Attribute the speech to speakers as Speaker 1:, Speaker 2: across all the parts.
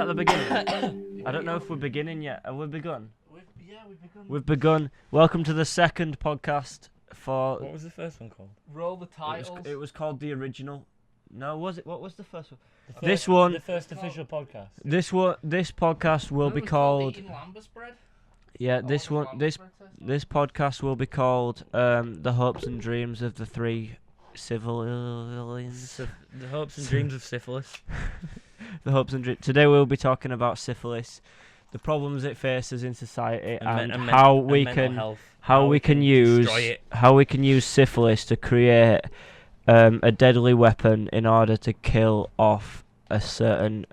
Speaker 1: the beginning? I don't know if we're beginning yet. Have we begun?
Speaker 2: We've begun.
Speaker 1: We've begun. Welcome to the second podcast for...
Speaker 3: What was the first one called?
Speaker 2: Roll the titles.
Speaker 1: It was called The Original. No, was it? What was the first one?
Speaker 3: The first official podcast.
Speaker 1: This podcast will be called...
Speaker 2: Eating Lambus bread?
Speaker 1: Yeah, this podcast will be called The Hopes and Dreams of the Three Civilians.
Speaker 3: The hopes and dreams of syphilis.
Speaker 1: The hopes and dreams. Today we'll be talking about syphilis, the problems it faces in society, and how we can use syphilis to create a deadly weapon in order to kill off a certain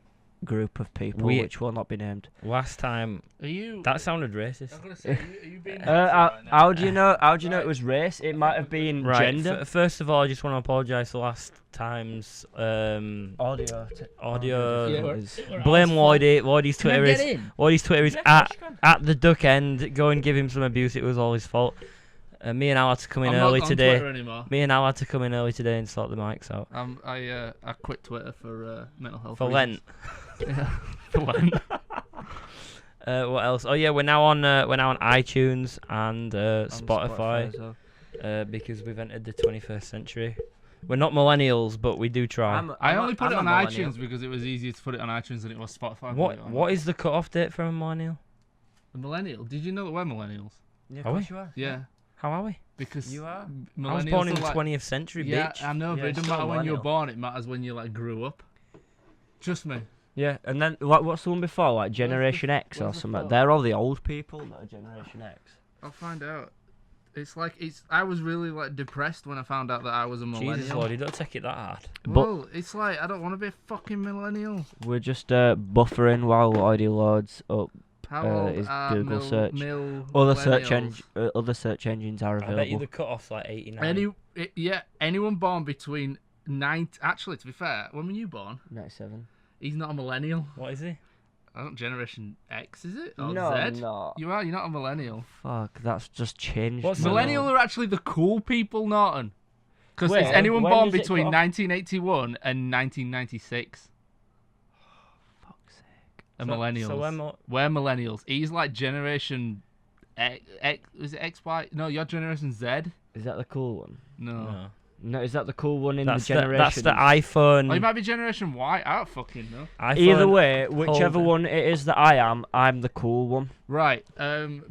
Speaker 1: group of people, which will not be named.
Speaker 3: Last time, that sounded racist.
Speaker 2: I'm gonna say, are you being
Speaker 1: how do you know? How do you know it was race? It might have been gender.
Speaker 3: First of all, I just want to apologise for last time's
Speaker 1: audio.
Speaker 3: Blame Lloydie. Lloydie's Twitter is at the duck end. Go and give him some abuse. It was all his fault. Me and Al had to come in early today. And sort the mics out.
Speaker 2: I quit Twitter for mental health
Speaker 3: for
Speaker 2: reasons.
Speaker 3: Lent.
Speaker 2: Yeah, for Lent.
Speaker 3: What else? Oh yeah, we're now on iTunes and Spotify because we've entered the 21st century. We're not millennials, but we do try.
Speaker 2: I only put it on iTunes because it was easier to put it on iTunes than it was Spotify.
Speaker 3: What is the cut-off date for a millennial?
Speaker 2: A millennial? Did you know that we're millennials?
Speaker 1: Yeah,
Speaker 3: are we?
Speaker 1: You are.
Speaker 2: Yeah.
Speaker 3: How are we?
Speaker 2: Because
Speaker 1: you are.
Speaker 3: I was born in the 20th century,
Speaker 2: yeah,
Speaker 3: bitch.
Speaker 2: I know, but it doesn't matter when you were born. It matters when you grew up. Trust me.
Speaker 1: Yeah, and then what's the one before, like Generation X or something? They're all the old people that are Generation X.
Speaker 2: I'll find out. I was really depressed when I found out that I was a millennial.
Speaker 3: Jesus Lord, you don't take it that hard.
Speaker 2: Well, it's I don't want to be a fucking millennial.
Speaker 1: We're just buffering while Lloydie loads up.
Speaker 2: How old
Speaker 1: is
Speaker 2: are
Speaker 1: Google search.
Speaker 2: Other
Speaker 1: search engines are available.
Speaker 3: I bet you the cut-off's 89.
Speaker 2: Anyone born between 90... Actually, to be fair, when were you born?
Speaker 1: 97.
Speaker 2: He's not a millennial.
Speaker 3: What is he?
Speaker 2: I don't Generation X, is it? Or
Speaker 1: no,
Speaker 2: Z?
Speaker 1: I'm not.
Speaker 2: You are. You're not a millennial.
Speaker 1: Fuck, that's just changed.
Speaker 2: Millennial are actually the cool people, Norton. Because it's anyone born between 1981 and 1996. Millennials.
Speaker 3: So
Speaker 2: we're millennials. He's Generation X. Is it XY? No, you're Generation Z.
Speaker 1: Is that the cool one?
Speaker 2: No,
Speaker 1: is that the cool one in the generation?
Speaker 3: That's the iPhone.
Speaker 2: Oh, you might be Generation Y. I don't fucking know.
Speaker 1: Either way, whichever one it is that I am, I'm the cool one.
Speaker 2: Right.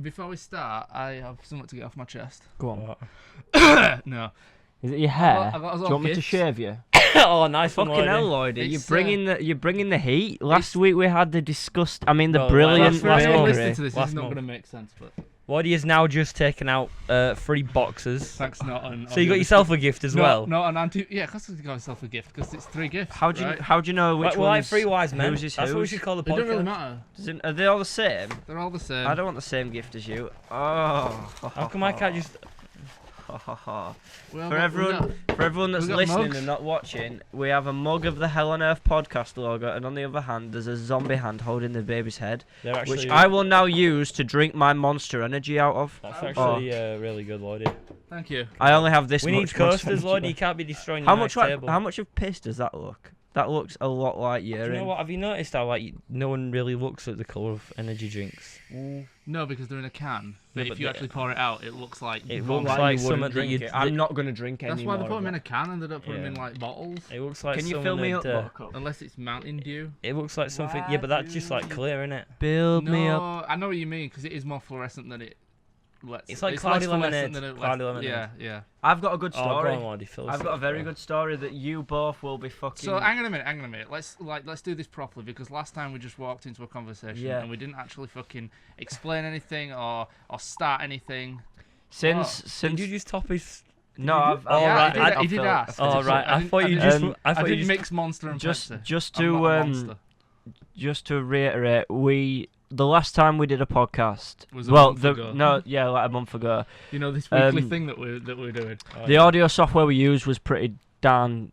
Speaker 2: Before we start, I have something to get off my chest.
Speaker 1: Go on.
Speaker 2: No.
Speaker 1: Is it your hair?
Speaker 2: I got
Speaker 1: Do you want me to shave you?
Speaker 3: Oh, nice one,
Speaker 1: fucking hell, Lloydie. You're bringing the heat. Last week we had the brilliant
Speaker 2: Listen to this. This is not going to make sense, but
Speaker 3: Lloydie has now just taken out 3 boxes.
Speaker 2: Thanks, not.
Speaker 3: So you got yourself a gift as well.
Speaker 2: Not an anti. Yeah, because you got yourself a gift because it's 3 gifts.
Speaker 1: How do you know which
Speaker 3: one's like 3 wise men?
Speaker 1: That's
Speaker 3: what we should call the podcast.
Speaker 2: It doesn't really matter.
Speaker 1: Are they all the same?
Speaker 2: They're all the same.
Speaker 1: I don't want the same gift as you. Oh.
Speaker 3: How come I can't just?
Speaker 1: For everyone that's listening and not watching, we have a mug of the Hell on Earth podcast logo, and on the other hand, there's a zombie hand holding the baby's head, which I will now use to drink my Monster Energy out of.
Speaker 3: That's actually really good, Lloydie.
Speaker 2: Thank you.
Speaker 1: I only have this.
Speaker 3: We need coasters, Lloydie. You can't be destroying your table.
Speaker 1: How much of piss does that look? That looks a lot like urine.
Speaker 3: Do you know what? Have you noticed how no one really looks at the colour of energy drinks?
Speaker 2: No, because they're in a can. But if you actually pour it out, it looks like...
Speaker 3: It looks like something that you...
Speaker 1: I'm not going to drink any more.
Speaker 2: That's why they put them in a can and they don't put them in bottles.
Speaker 3: It looks like
Speaker 1: Can you fill me up?
Speaker 2: Unless it's Mountain Dew.
Speaker 3: It looks like something... Yeah, but that's just clear, isn't it?
Speaker 1: Build me up.
Speaker 2: I know what you mean, because it is more fluorescent than it...
Speaker 3: It's like cloudy lemonade.
Speaker 2: Yeah.
Speaker 1: I've got a good story.
Speaker 3: I've
Speaker 1: got a very good story that you both will be fucking...
Speaker 2: So hang on a minute. Let's do this properly, because last time we just walked into a conversation and we didn't actually fucking explain anything or start anything.
Speaker 1: Since
Speaker 3: did you just top his?
Speaker 1: No,
Speaker 2: he did ask.
Speaker 3: Oh right, I thought you just. I
Speaker 2: didn't mix Monster and Pepsi.
Speaker 1: Just to reiterate, the last time we did a podcast
Speaker 2: was a month ago.
Speaker 1: A month ago.
Speaker 2: You know, this weekly thing that we're doing.
Speaker 1: The audio software we used was pretty darn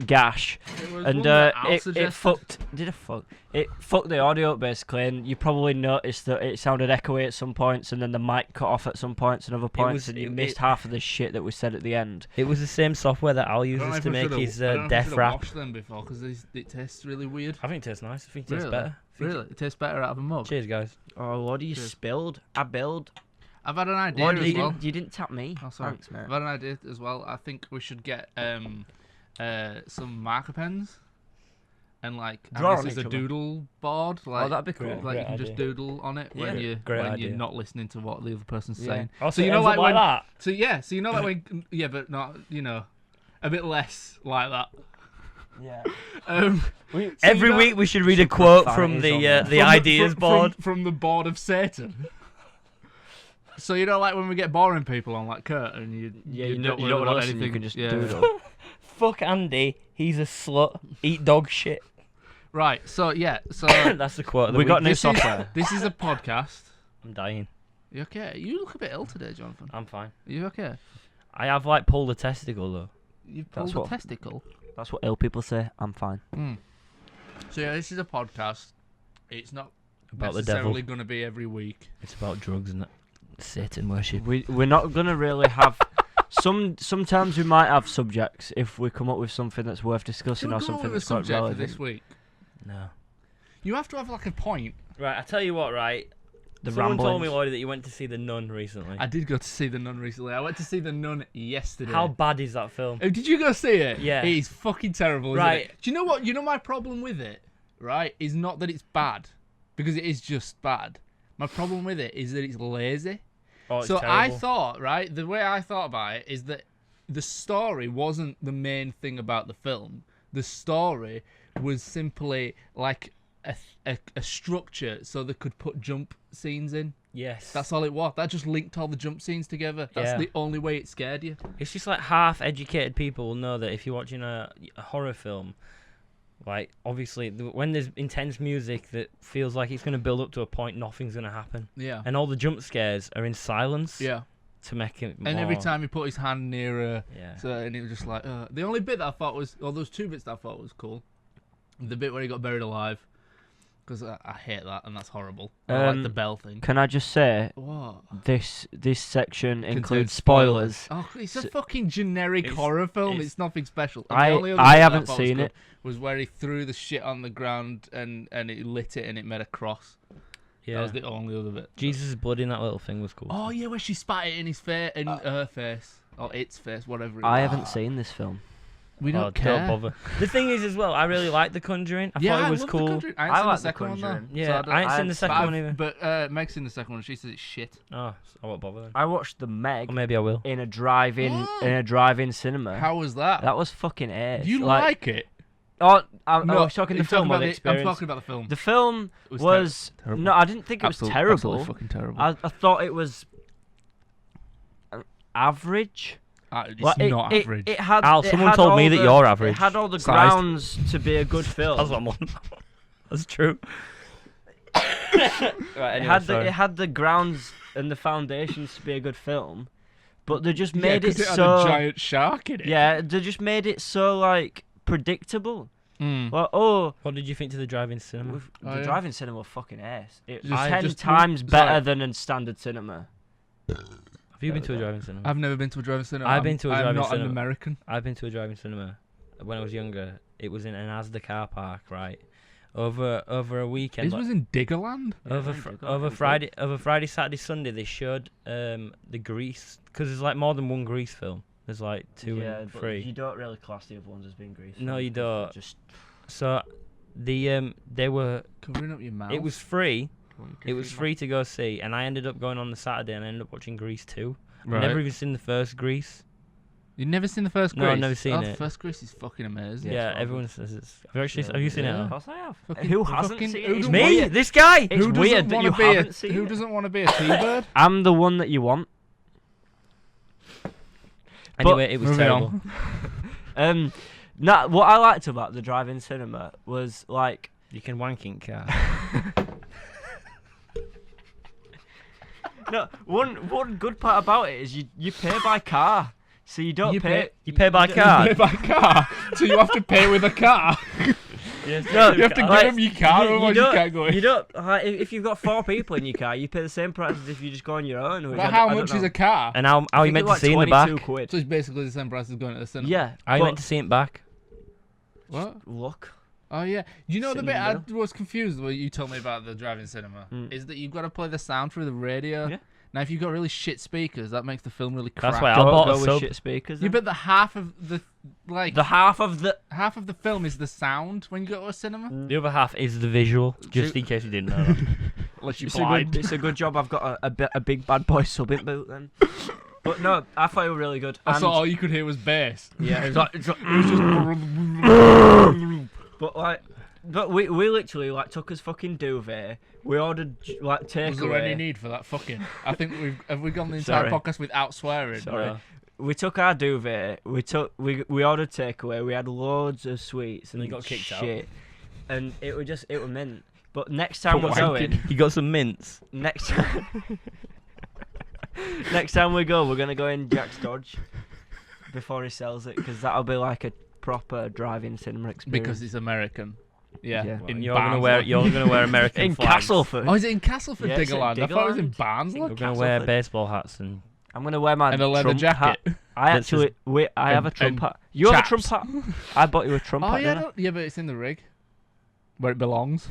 Speaker 1: gash, and it fucked. Did it fuck? It fucked the audio up basically, and you probably noticed that it sounded echoey at some points, and then the mic cut off at some points and other points, and you missed half of the shit that we said at the end.
Speaker 3: It was the same software that Al uses to make his death rap.
Speaker 2: I've watched them before because it tastes really weird.
Speaker 3: I think it tastes nice. I think it tastes better.
Speaker 2: Really? It tastes better out of a mug.
Speaker 3: Cheers, guys.
Speaker 1: Oh, what you spilled? I build.
Speaker 2: I've had an idea as well.
Speaker 1: You didn't tap me.
Speaker 2: Oh, sorry.
Speaker 1: Thanks, mate.
Speaker 2: I've had an idea as well. I think we should get some marker pens and like
Speaker 1: draw
Speaker 2: this is a doodle board. Like,
Speaker 1: that'd be cool.
Speaker 2: Like you can just doodle on it when you're not listening to what the other person's saying.
Speaker 3: Oh, so you know like that.
Speaker 2: So you know like when but not a bit less like that.
Speaker 1: Yeah.
Speaker 3: Every week we should read a quote from the ideas board
Speaker 2: from the board of Satan. So like when we get boring people on like Kurt and you don't want anything,
Speaker 1: you can just doodle.
Speaker 3: Fuck Andy, he's a slut. Eat dog shit.
Speaker 2: Right. So
Speaker 3: that's the quote.
Speaker 1: We got new software.
Speaker 2: This is a podcast.
Speaker 3: I'm dying.
Speaker 2: You okay? You look a bit ill today, Jonathan.
Speaker 3: I'm fine.
Speaker 2: Are you okay?
Speaker 3: I have like pulled a testicle though.
Speaker 2: You've pulled a testicle.
Speaker 1: That's what ill people say. I'm fine.
Speaker 2: So this is a podcast. It's not
Speaker 3: about
Speaker 2: necessarily going to be every week.
Speaker 3: It's about drugs and Satan worship.
Speaker 1: We're not going to really have. Sometimes we might have subjects if we come up with something that's worth discussing or something that's quite relevant.
Speaker 2: For this week.
Speaker 3: No.
Speaker 2: You have to have like a point.
Speaker 3: Right. I tell you what. Right. Someone told me, Lloyd, that you went to see The Nun recently.
Speaker 2: I did go to see The Nun recently. I went to see The Nun yesterday.
Speaker 3: How bad is that film?
Speaker 2: Oh, did you go see it?
Speaker 3: Yeah.
Speaker 2: It is fucking terrible, isn't
Speaker 3: right.
Speaker 2: it? Do you know what? You know my problem with it, right, is not that it's bad, because it is just bad. My problem with it is that it's lazy.
Speaker 3: Oh, it's
Speaker 2: so
Speaker 3: terrible.
Speaker 2: I thought, right, the way I thought about it is that the story wasn't the main thing about the film. The story was simply like a structure so they could put jump scenes in.
Speaker 3: Yes.
Speaker 2: That's all it was. That just linked all the jump scenes together. That's the only way it scared you.
Speaker 3: It's just like half-educated people will know that if you're watching a horror film, like, obviously, when there's intense music that feels like it's going to build up to a point, nothing's going to happen.
Speaker 2: Yeah.
Speaker 3: And all the jump scares are in silence.
Speaker 2: Yeah.
Speaker 3: To make it more...
Speaker 2: And every time he put his hand near her,
Speaker 3: yeah.
Speaker 2: And it was just like... The only bit that I thought was... Or those two bits that I thought was cool. The bit where he got buried alive. Because I hate that, and that's horrible. I like the bell thing.
Speaker 1: Can I just say...
Speaker 2: What?
Speaker 1: This section includes spoilers.
Speaker 2: Oh, it's a fucking generic horror film. It's nothing special.
Speaker 1: I haven't seen it.
Speaker 2: Was where he threw the shit on the ground and it lit it and it made a cross. Yeah. That was the only other bit.
Speaker 3: Jesus' blood in that little thing was cool.
Speaker 2: Oh yeah, where she spat it in his face, in her face, or its face, whatever.
Speaker 1: I haven't seen this film.
Speaker 2: We don't care.
Speaker 3: Don't bother. The thing is, as well, I really like The Conjuring. I thought it was cool.
Speaker 2: I like the second one though.
Speaker 3: Yeah, I ain't seen the second one either.
Speaker 2: But Meg's seen the second one. She says it's shit.
Speaker 3: Oh, I won't bother then.
Speaker 1: I watched the Meg.
Speaker 3: Or maybe I will.
Speaker 1: In a drive-in cinema.
Speaker 2: How was that?
Speaker 1: That was fucking ace.
Speaker 2: You like it?
Speaker 1: Oh, I was talking the film or the experience.
Speaker 2: I'm talking about the film.
Speaker 1: The film was terrible. No, I didn't think it was terrible.
Speaker 2: Absolutely fucking terrible.
Speaker 1: I thought it was average.
Speaker 2: It's not average.
Speaker 3: Someone told me that you're average.
Speaker 1: It had all the grounds to be a good film.
Speaker 3: That's what I'm on. That's true.
Speaker 1: Right, anyway, it had the grounds and the foundations to be a good film, but they just made it
Speaker 2: had
Speaker 1: so
Speaker 2: a giant shark in it.
Speaker 1: Yeah, they just made it so like predictable.
Speaker 3: Well, what did you think to the drive-in cinema?
Speaker 1: The drive-in cinema was fucking ace. It was 10 times better than in standard cinema.
Speaker 3: Have you been to a drive-in cinema?
Speaker 2: I've never been to a drive-in cinema.
Speaker 3: I've been to a drive-in cinema.
Speaker 2: I'm not an American.
Speaker 3: I've been to a drive-in cinema when I was younger. It was in an Asda car park, right? Over a weekend.
Speaker 2: This was in Diggerland.
Speaker 3: Over Friday, Saturday, Sunday, they showed the Grease, because there's like more than one Grease film. There's like 2 and 3.
Speaker 1: You don't really class the other ones as being Grease.
Speaker 3: No, you don't. So they were
Speaker 2: covering up your mouth.
Speaker 3: It was free. It was free to go see, and I ended up going on the Saturday and I ended up watching Grease 2. Right. I've never even seen the first Grease.
Speaker 2: You've never seen the first Grease?
Speaker 3: No, I've never seen it.
Speaker 2: The first Grease is fucking amazing.
Speaker 3: Yeah, everyone says it's... Have you seen it?
Speaker 1: Of course I have. Who hasn't seen it?
Speaker 3: It's me! This guy!
Speaker 1: It's weird that you haven't seen it.
Speaker 2: Who doesn't want to be a T-bird?
Speaker 1: I'm the one that you want.
Speaker 3: Anyway, it was terrible.
Speaker 1: What I liked about the drive-in cinema was like...
Speaker 3: You can wank in car.
Speaker 1: No, one good part about it is you pay by car. So you don't pay.
Speaker 3: You pay by card.
Speaker 2: You pay by car. So you have to pay with a car.
Speaker 3: Yes,
Speaker 2: no, you have to give them your car, otherwise you can't go in.
Speaker 1: You don't. If you've got 4 people in your car, you pay the same price as if you just go on your own.
Speaker 2: But how much is a car?
Speaker 3: And how are you meant to see in the back?
Speaker 1: Quid.
Speaker 2: So it's basically the same price as going to the cinema.
Speaker 1: Yeah.
Speaker 3: How are you meant to see it back?
Speaker 2: What?
Speaker 1: Look.
Speaker 2: Oh yeah. You know the bit I was confused when you told me about the drive-in cinema is that you've got to play the sound through the radio.
Speaker 1: Yeah.
Speaker 2: Now, if you've got really shit speakers, that makes the film really crap.
Speaker 3: That's why I bought a sub.
Speaker 1: Shit speakers.
Speaker 2: Yeah, but the half of the
Speaker 1: half of
Speaker 2: the film is the sound when you go to a cinema.
Speaker 3: The other half is the visual, just in case you didn't know.
Speaker 2: Unless you're blind.
Speaker 1: It's a good job I've got a big bad boy sub in boot then. But no, I thought it was really good.
Speaker 2: I thought all you could hear was bass.
Speaker 1: Yeah, it was just. But we literally took his fucking duvet. We ordered takeaway.
Speaker 2: Was there any need for that fucking? I think have we gone the entire podcast without swearing?
Speaker 1: Sorry. No. We took our duvet. We ordered takeaway. We had loads of sweets and
Speaker 3: you got kicked
Speaker 1: out. And it was mint. But next time we're going,
Speaker 3: you got some mints.
Speaker 1: Next time we go, we're gonna go in Jack's Dodge before he sells it, because that'll be like a proper drive-in cinema experience.
Speaker 2: Because it's American. Yeah.
Speaker 3: You're gonna wear American
Speaker 1: in
Speaker 3: flags.
Speaker 1: Castleford.
Speaker 2: Oh, is it in Castleford,
Speaker 1: Yeah,
Speaker 2: Diggerland? I thought it was in Barnsley.
Speaker 3: We're gonna wear baseball hats and
Speaker 1: I'm gonna wear my
Speaker 2: and a leather
Speaker 1: Trump
Speaker 2: jacket.
Speaker 1: Hat. I have a Trump hat. You have a Trump hat. I bought you a Trump hat.
Speaker 2: Yeah, but it's in the rig where it belongs.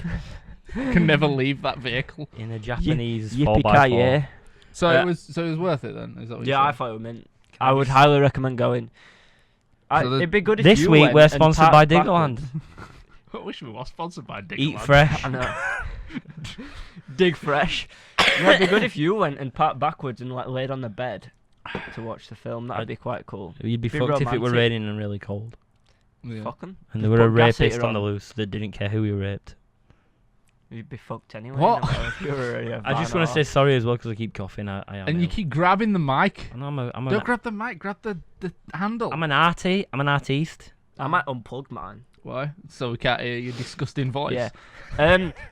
Speaker 2: Can never leave that vehicle
Speaker 3: in a Japanese
Speaker 1: Yippee
Speaker 3: 4x4.
Speaker 1: Yeah.
Speaker 2: So it was worth it then. Is that what
Speaker 1: I thought it was mint. I would highly recommend going. It'd be good if
Speaker 3: this
Speaker 1: you
Speaker 3: week
Speaker 1: went
Speaker 3: we're
Speaker 1: and
Speaker 3: sponsored by Diggerland.
Speaker 2: I wish we were sponsored by Diggerland.
Speaker 3: Eat fresh.
Speaker 1: I know. Dig fresh. Yeah, it'd be good if you went and parked backwards and laid on the bed to watch the film. That'd be quite cool.
Speaker 3: You'd be fucked if it were raining and really cold.
Speaker 2: Yeah.
Speaker 1: Fucking.
Speaker 3: And there were a rapist on the loose that didn't care who he raped.
Speaker 1: You'd be fucked anyway.
Speaker 2: What?
Speaker 3: I just want to say sorry as well because I keep coughing. I am.
Speaker 2: And you keep grabbing the mic.
Speaker 3: I know,
Speaker 2: Don't grab the mic. Grab the handle.
Speaker 3: I'm an artist.
Speaker 1: I might unplug mine.
Speaker 2: Why? So we can't hear your disgusting voice.
Speaker 1: Yeah.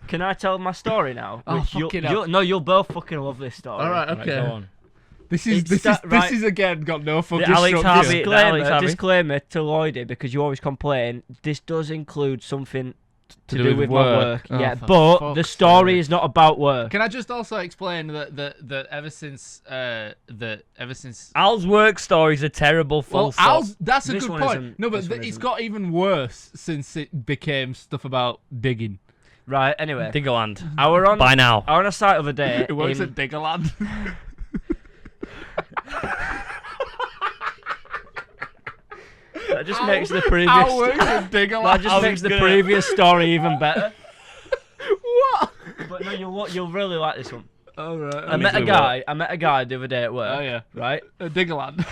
Speaker 1: Can I tell my story now?
Speaker 2: Oh,
Speaker 1: you'll both fucking love this story.
Speaker 2: All right. Okay.
Speaker 3: Right, go on.
Speaker 2: This is again got no fucking
Speaker 1: structure. Disclaimer to Lloydie, because you always complain. This does include something to do with my work. Yeah, but the story is not about work.
Speaker 2: Can I just also explain that ever since
Speaker 3: Al's work stories are terrible.
Speaker 2: That's a good point. No, but it's got even worse since it became stuff about digging.
Speaker 1: Right. Anyway,
Speaker 3: Diggerland.
Speaker 1: I were on
Speaker 3: by now.
Speaker 1: I were on a site of a day.
Speaker 2: It works at Diggerland.
Speaker 1: That just makes the previous.
Speaker 2: That
Speaker 1: just makes the previous story even better.
Speaker 2: What?
Speaker 1: But no, you'll really like this one.
Speaker 2: Oh right.
Speaker 1: I met a guy the other day at work.
Speaker 2: Oh yeah.
Speaker 1: Right.
Speaker 2: Diggerland.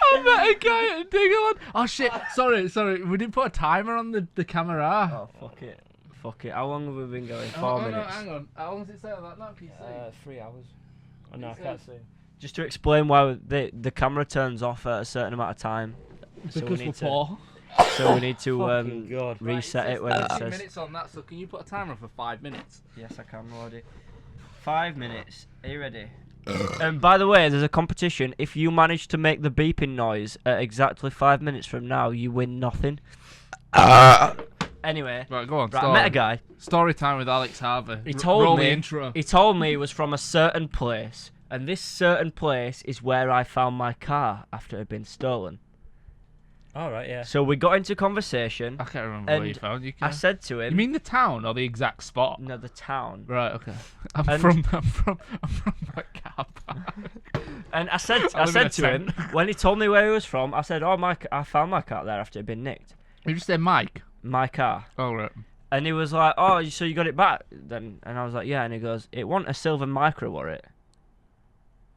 Speaker 2: I met a guy at Diggerland. Oh shit. Sorry. We didn't put a timer on the camera.
Speaker 1: Oh fuck it. How long have we been going? 4 minutes.
Speaker 2: No, hang on. How long does it say on that map? Can you see?
Speaker 3: 3 hours. Oh no, I can't see.
Speaker 1: Just to explain why the camera turns off at a certain amount of time.
Speaker 2: Because we're poor.
Speaker 1: So we need to reset it when it says.
Speaker 2: Minutes on that. So can you put a timer for 5 minutes?
Speaker 1: Yes, I can, Lordy. 5 minutes. Are you ready? And by the way, there's a competition. If you manage to make the beeping noise at exactly 5 minutes from now, you win nothing. Anyway,
Speaker 2: right, go on.
Speaker 1: Right, I met a guy.
Speaker 2: Story time with Alex Harvey.
Speaker 1: He told me he was from a certain place, and this certain place is where I found my car after it had been stolen.
Speaker 3: All right, yeah.
Speaker 1: So we got into conversation.
Speaker 2: I can't remember where you found your car.
Speaker 1: I said to him.
Speaker 2: You mean the town or the exact spot?
Speaker 1: No, the town.
Speaker 2: Right. Okay. I'm from that car park.
Speaker 1: And I said to him when he told me where he was from. I said, I found my car there after it had been nicked.
Speaker 2: You just said Mike.
Speaker 1: My car.
Speaker 2: Oh right.
Speaker 1: And he was like, "Oh, so you got it back then?" And I was like, "Yeah." And he goes, "It wasn't a silver Micro, were it?"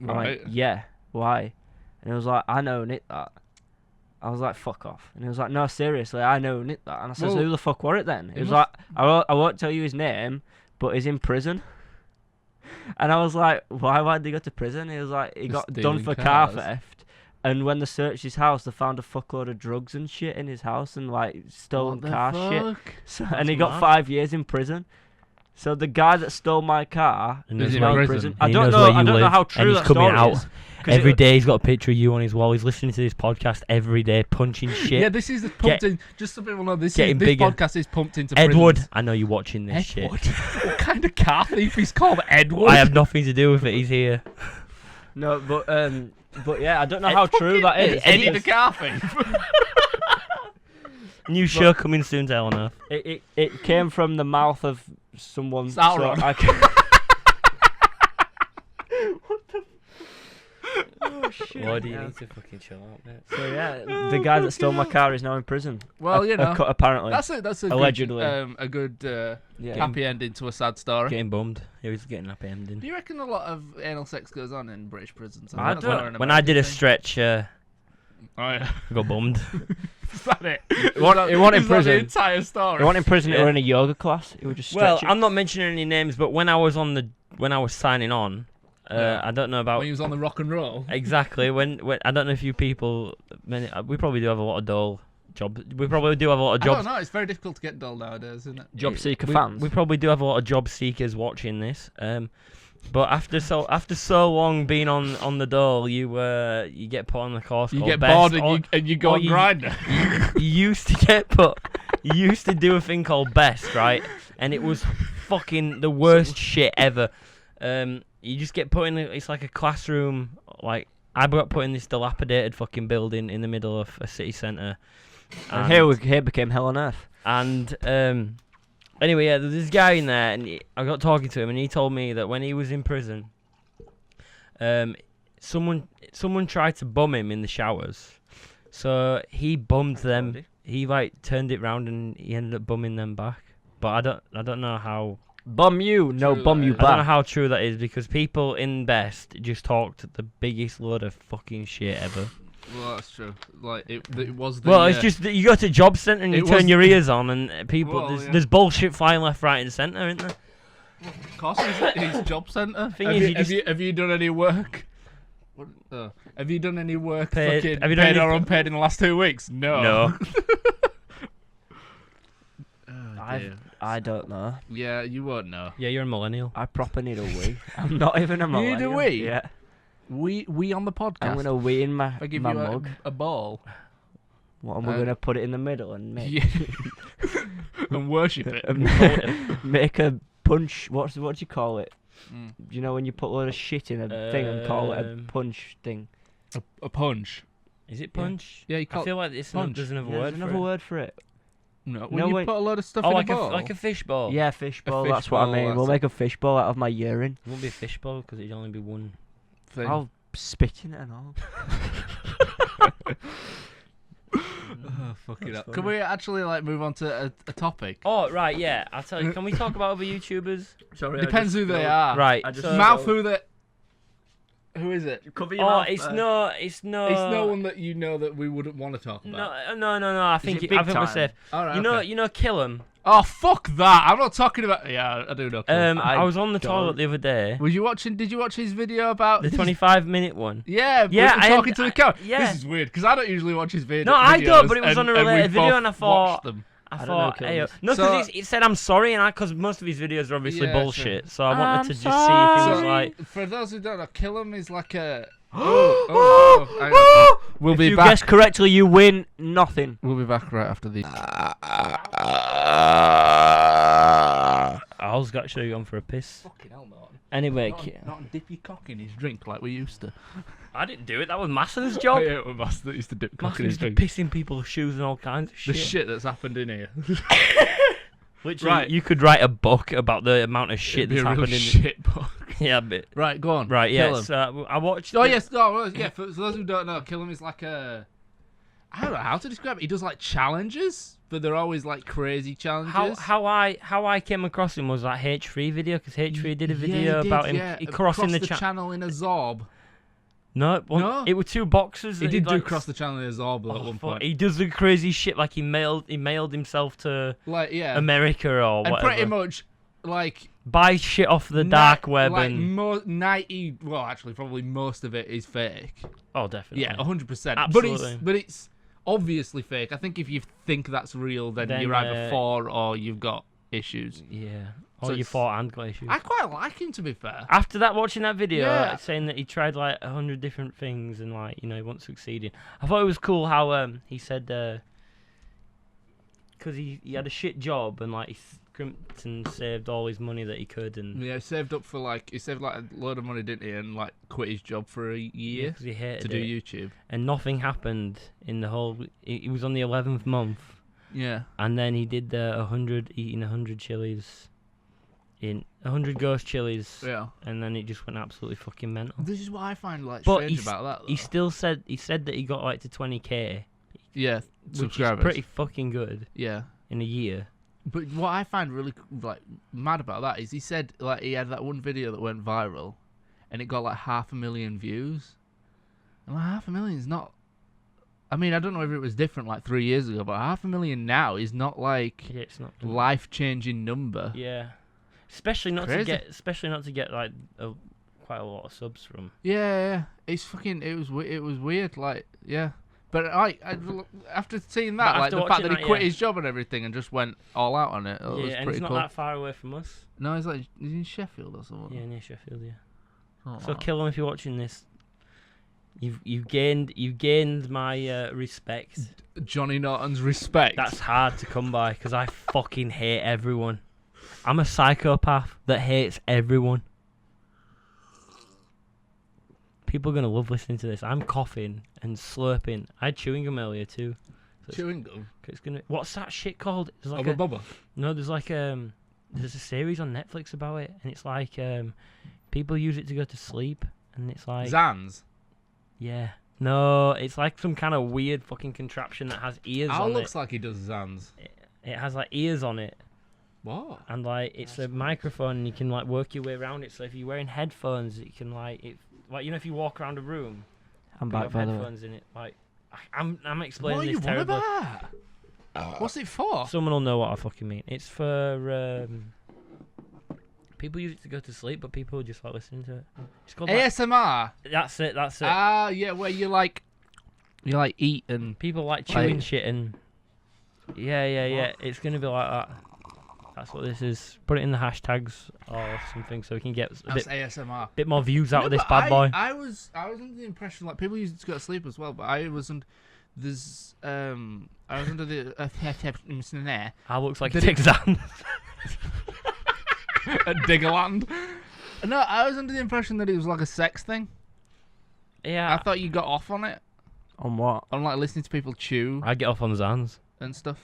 Speaker 2: Right.
Speaker 1: I went, "Yeah. Why?" And he was like, "I know nicked that." I was like, "Fuck off." And he was like, "No, seriously, I know nicked that." And I said, "So who the fuck were it then?" He was like, I won't tell you his name, but he's in prison." And I was like, "Why'd he go to prison?" He was like, "He got done for car theft." And when they searched his house, they found a fuckload of drugs and shit in his house and like stolen car shit. So, and he got 5 years in prison. So the guy that stole my car
Speaker 2: is in prison.
Speaker 1: I don't know how true that story is.
Speaker 3: Every day he's got a picture of you on his wall. He's listening to this podcast every day, punching shit.
Speaker 2: Yeah, this is pumped in. Just so people know, this podcast is pumped into
Speaker 3: Edward,
Speaker 2: prisons.
Speaker 3: I know you're watching this shit.
Speaker 2: What kind of car thief is called Edward?
Speaker 3: I have nothing to do with it. He's here.
Speaker 1: No, but yeah, I don't know how true that is.
Speaker 2: Eddie the car thief.
Speaker 3: New show coming soon to Hell on Earth.
Speaker 1: It came from the mouth of someone.
Speaker 2: Sauron.
Speaker 1: Oh shit!
Speaker 3: Why do you need to fucking chill out, mate?
Speaker 1: So yeah, the guy that stole my car is now in prison.
Speaker 2: Well, you know,
Speaker 1: apparently
Speaker 2: that's a
Speaker 1: allegedly
Speaker 2: good happy ending to a sad story.
Speaker 3: Getting bummed. He was getting happy ending.
Speaker 2: Do you reckon a lot of anal sex goes on in British prisons?
Speaker 3: I don't. When I did a stretch, I got bummed.
Speaker 2: Is that it?
Speaker 1: It wasn't in prison.
Speaker 2: The entire story.
Speaker 1: It wasn't in prison. It was in a yoga class. It was just.
Speaker 3: Well, I'm not mentioning any names, but when I was signing on. I don't know about
Speaker 2: when he was on the rock and roll.
Speaker 3: Exactly. When I don't know if you people, we probably do have a lot of dole jobs. We probably do have a lot of jobs.
Speaker 2: I don't know. It's very difficult to get dole nowadays, isn't it?
Speaker 1: Job seeker fans.
Speaker 3: We probably do have a lot of job seekers watching this. But after so long being on the dole, you get put on the course.
Speaker 2: You
Speaker 3: get
Speaker 2: bored and you go on Grindr.
Speaker 3: You used to get put. You used to do a thing called best, right? And it was fucking the worst shit ever. You just get put in. It's like a classroom. Like I got put in this dilapidated fucking building in the middle of a city centre.
Speaker 1: And here became Hell on Earth.
Speaker 3: And anyway, yeah, there's this guy in there, and I got talking to him, and he told me that when he was in prison, someone tried to bum him in the showers, so he bummed them. He like turned it round, and he ended up bumming them back. But I don't know how.
Speaker 1: Bum you, no bum you back.
Speaker 3: I don't know how true that is because people in Best just talked the biggest load of fucking shit ever.
Speaker 2: Well, that's true. Like it was. The,
Speaker 3: well, it's just that you go to job centre and you turn your ears on, and people there's bullshit flying left, right, and centre, isn't there?
Speaker 2: Well, of course, it's job centre. Have you done any work? Have you done any work? Paid or unpaid in the last 2 weeks? No.
Speaker 1: I don't know.
Speaker 2: Yeah, you won't know.
Speaker 3: Yeah, you're a millennial.
Speaker 1: I proper need a wee. I'm not even a millennial.
Speaker 2: You need a wee?
Speaker 1: Yeah.
Speaker 2: We on the podcast.
Speaker 1: I'm gonna wee in my
Speaker 2: I give
Speaker 1: my
Speaker 2: you
Speaker 1: mug.
Speaker 2: A ball.
Speaker 1: What am I gonna put it in the middle and make
Speaker 2: and worship it?
Speaker 1: Make a punch. What do you call it? You know when you put a load of shit in a thing and call it a punch thing.
Speaker 2: A punch.
Speaker 3: Is it punch?
Speaker 2: Yeah, you call.
Speaker 3: I feel like there's another
Speaker 1: word for it.
Speaker 2: No, when you put a load of stuff in
Speaker 3: like
Speaker 2: a bowl.
Speaker 3: like a fishbowl.
Speaker 1: Yeah, fishbowl. That's what I mean. We'll make a fishbowl out of my urine.
Speaker 3: It won't be a fishbowl because it'd only be one
Speaker 2: thing.
Speaker 1: I'll spit in it and all.
Speaker 2: Oh, fuck it up. Can we actually move on to a topic?
Speaker 3: Oh right, yeah. I'll tell you. Can we talk about other YouTubers?
Speaker 2: Sorry, depends who they are.
Speaker 3: Right.
Speaker 2: Mouth who they. Who is it?
Speaker 1: Cover your mouth.
Speaker 3: It's no.
Speaker 2: It's no one that you know that we wouldn't want to talk about.
Speaker 3: No. I think we're safe.
Speaker 2: All right,
Speaker 3: you know, Killam.
Speaker 2: Oh fuck that! I'm not talking about. Yeah, I do know.
Speaker 3: I was on the toilet the other day.
Speaker 2: Did you watch his video about
Speaker 3: the 25-minute one?
Speaker 2: Yeah.
Speaker 3: I
Speaker 2: talking to the camera.
Speaker 3: Yeah.
Speaker 2: This is weird because I don't usually watch his videos.
Speaker 3: No, I don't. But it was on a related video, and I thought.
Speaker 2: Them.
Speaker 3: I thought, because it said I'm sorry, and because most of his videos are obviously bullshit, so I wanted to just see if he was like.
Speaker 2: For those who don't know, Killam is like a.
Speaker 1: We'll be back. If you guess correctly, you win nothing.
Speaker 2: We'll be back right after these.
Speaker 3: Al's actually gone for a piss.
Speaker 2: Fucking hell, Martin.
Speaker 3: Anyway,
Speaker 2: not dip your cock in his drink like we used to.
Speaker 3: I didn't do it. That was Mason's job.
Speaker 2: Yeah, it was Mason that used to dip cock in his drink.
Speaker 3: Pissing people's shoes and all kinds of shit.
Speaker 2: The shit that's happened in here.
Speaker 3: Literally, right. You could write a book about the amount of shit that's happened in
Speaker 2: here. Shit book.
Speaker 3: Yeah, but
Speaker 2: right, go on.
Speaker 3: Right, yeah. So I watched.
Speaker 2: Oh yes, yeah. For those who don't know, Killam is like a. I don't know how to describe it. He does like challenges, but they're always like crazy challenges.
Speaker 3: How I came across him was that H3 video because H3 did a video about him crossing the
Speaker 2: channel in a Zorb.
Speaker 3: No, it were two boxers.
Speaker 2: He did do cross the channel in a Zorb at one point.
Speaker 3: He does the crazy shit like he mailed himself to America or whatever.
Speaker 2: And pretty much like
Speaker 3: buy shit off the dark web and
Speaker 2: 90. Well, actually, probably most of it is fake.
Speaker 3: Oh, definitely.
Speaker 2: Yeah, 100%.
Speaker 3: Absolutely.
Speaker 2: But it's obviously fake. I think if you think that's real, then you're either for or you've got issues.
Speaker 3: Yeah.
Speaker 2: So
Speaker 3: You thought and got issues.
Speaker 2: I quite like him, to be fair.
Speaker 3: After that, watching that video,
Speaker 2: Yeah.
Speaker 3: saying that he tried like 100 different things and like he wasn't succeeding. I thought it was cool how he said because he had a shit job and like he scrimped and saved all his money that he could and
Speaker 2: Yeah, he saved a load of money, didn't he? And like quit his job for a year
Speaker 3: because he hated
Speaker 2: to do
Speaker 3: it.
Speaker 2: YouTube.
Speaker 3: And nothing happened in the whole. He was on the 11th month.
Speaker 2: Yeah.
Speaker 3: And then he did the 100 chilies. In 100 ghost chilies,
Speaker 2: Yeah.
Speaker 3: and then it just went absolutely fucking mental.
Speaker 2: This is what I find like
Speaker 3: But
Speaker 2: strange about that. Though.
Speaker 3: He still said that he got like to 20k.
Speaker 2: Yeah,
Speaker 3: which
Speaker 2: subscribers.
Speaker 3: is pretty fucking good.
Speaker 2: Yeah.
Speaker 3: In a year.
Speaker 2: But what I find really like mad about that is he said like he had that one video that went viral, and it got like 500,000 views. And like 500,000 is not. I mean, I don't know if it was different like 3 years ago, but 500,000 now is not like
Speaker 3: it's not
Speaker 2: life-changing number.
Speaker 3: Yeah. Especially not to get like quite a lot of subs from.
Speaker 2: Yeah, it's fucking. It was weird. Like, yeah, but after seeing that, like the fact that he quit his job and everything and just went all out on it. Was
Speaker 3: and
Speaker 2: pretty
Speaker 3: he's not
Speaker 2: cool.
Speaker 3: that far away from us.
Speaker 2: No, he's in Sheffield or something.
Speaker 3: Yeah, near Sheffield. Yeah.
Speaker 2: Oh,
Speaker 3: so kill him if you're watching this. You've gained my respect.
Speaker 2: Johnny Norton's respect.
Speaker 3: That's hard to come by because I fucking hate everyone. I'm a psychopath that hates everyone. People are going to love listening to this. I'm coughing and slurping. I had chewing gum earlier too. So
Speaker 2: chewing gum?
Speaker 3: What's that shit called? There's like
Speaker 2: Bubba.
Speaker 3: No, there's like there's a series on Netflix about it, and it's like people use it to go to sleep, and it's like
Speaker 2: Zans.
Speaker 3: Yeah. No, it's like some kind of weird fucking contraption that has ears on it.
Speaker 2: Looks like he does Zans.
Speaker 3: It has like ears on it.
Speaker 2: What?
Speaker 3: And like it's a microphone, and you can like work your way around it. So if you're wearing headphones, you can like if you walk around a room,
Speaker 1: I'm back by the way.
Speaker 3: Headphones in it. Like I'm explaining
Speaker 2: what
Speaker 3: this terribly.
Speaker 2: What are you on about? What's it for?
Speaker 3: Someone will know what I fucking mean. It's for people use it to go to sleep, but people just like listening to it. It's called
Speaker 2: ASMR.
Speaker 3: That's it.
Speaker 2: Ah, yeah, where you eat and
Speaker 3: people like chewing shit and yeah. It's gonna be like that. That's what this is. Put it in the hashtags or something so we can get a
Speaker 2: ASMR.
Speaker 3: Bit more views out of this bad boy.
Speaker 2: I was under the impression like people use it to go to sleep as well, but I wasn't. I was under the there.
Speaker 3: I looks like it exam.
Speaker 2: At Diggerland. No, I was under the impression that it was like a sex thing.
Speaker 3: Yeah.
Speaker 2: I thought you got off on it.
Speaker 1: On what?
Speaker 2: On like listening to people chew.
Speaker 3: I get off on Zans
Speaker 2: and stuff.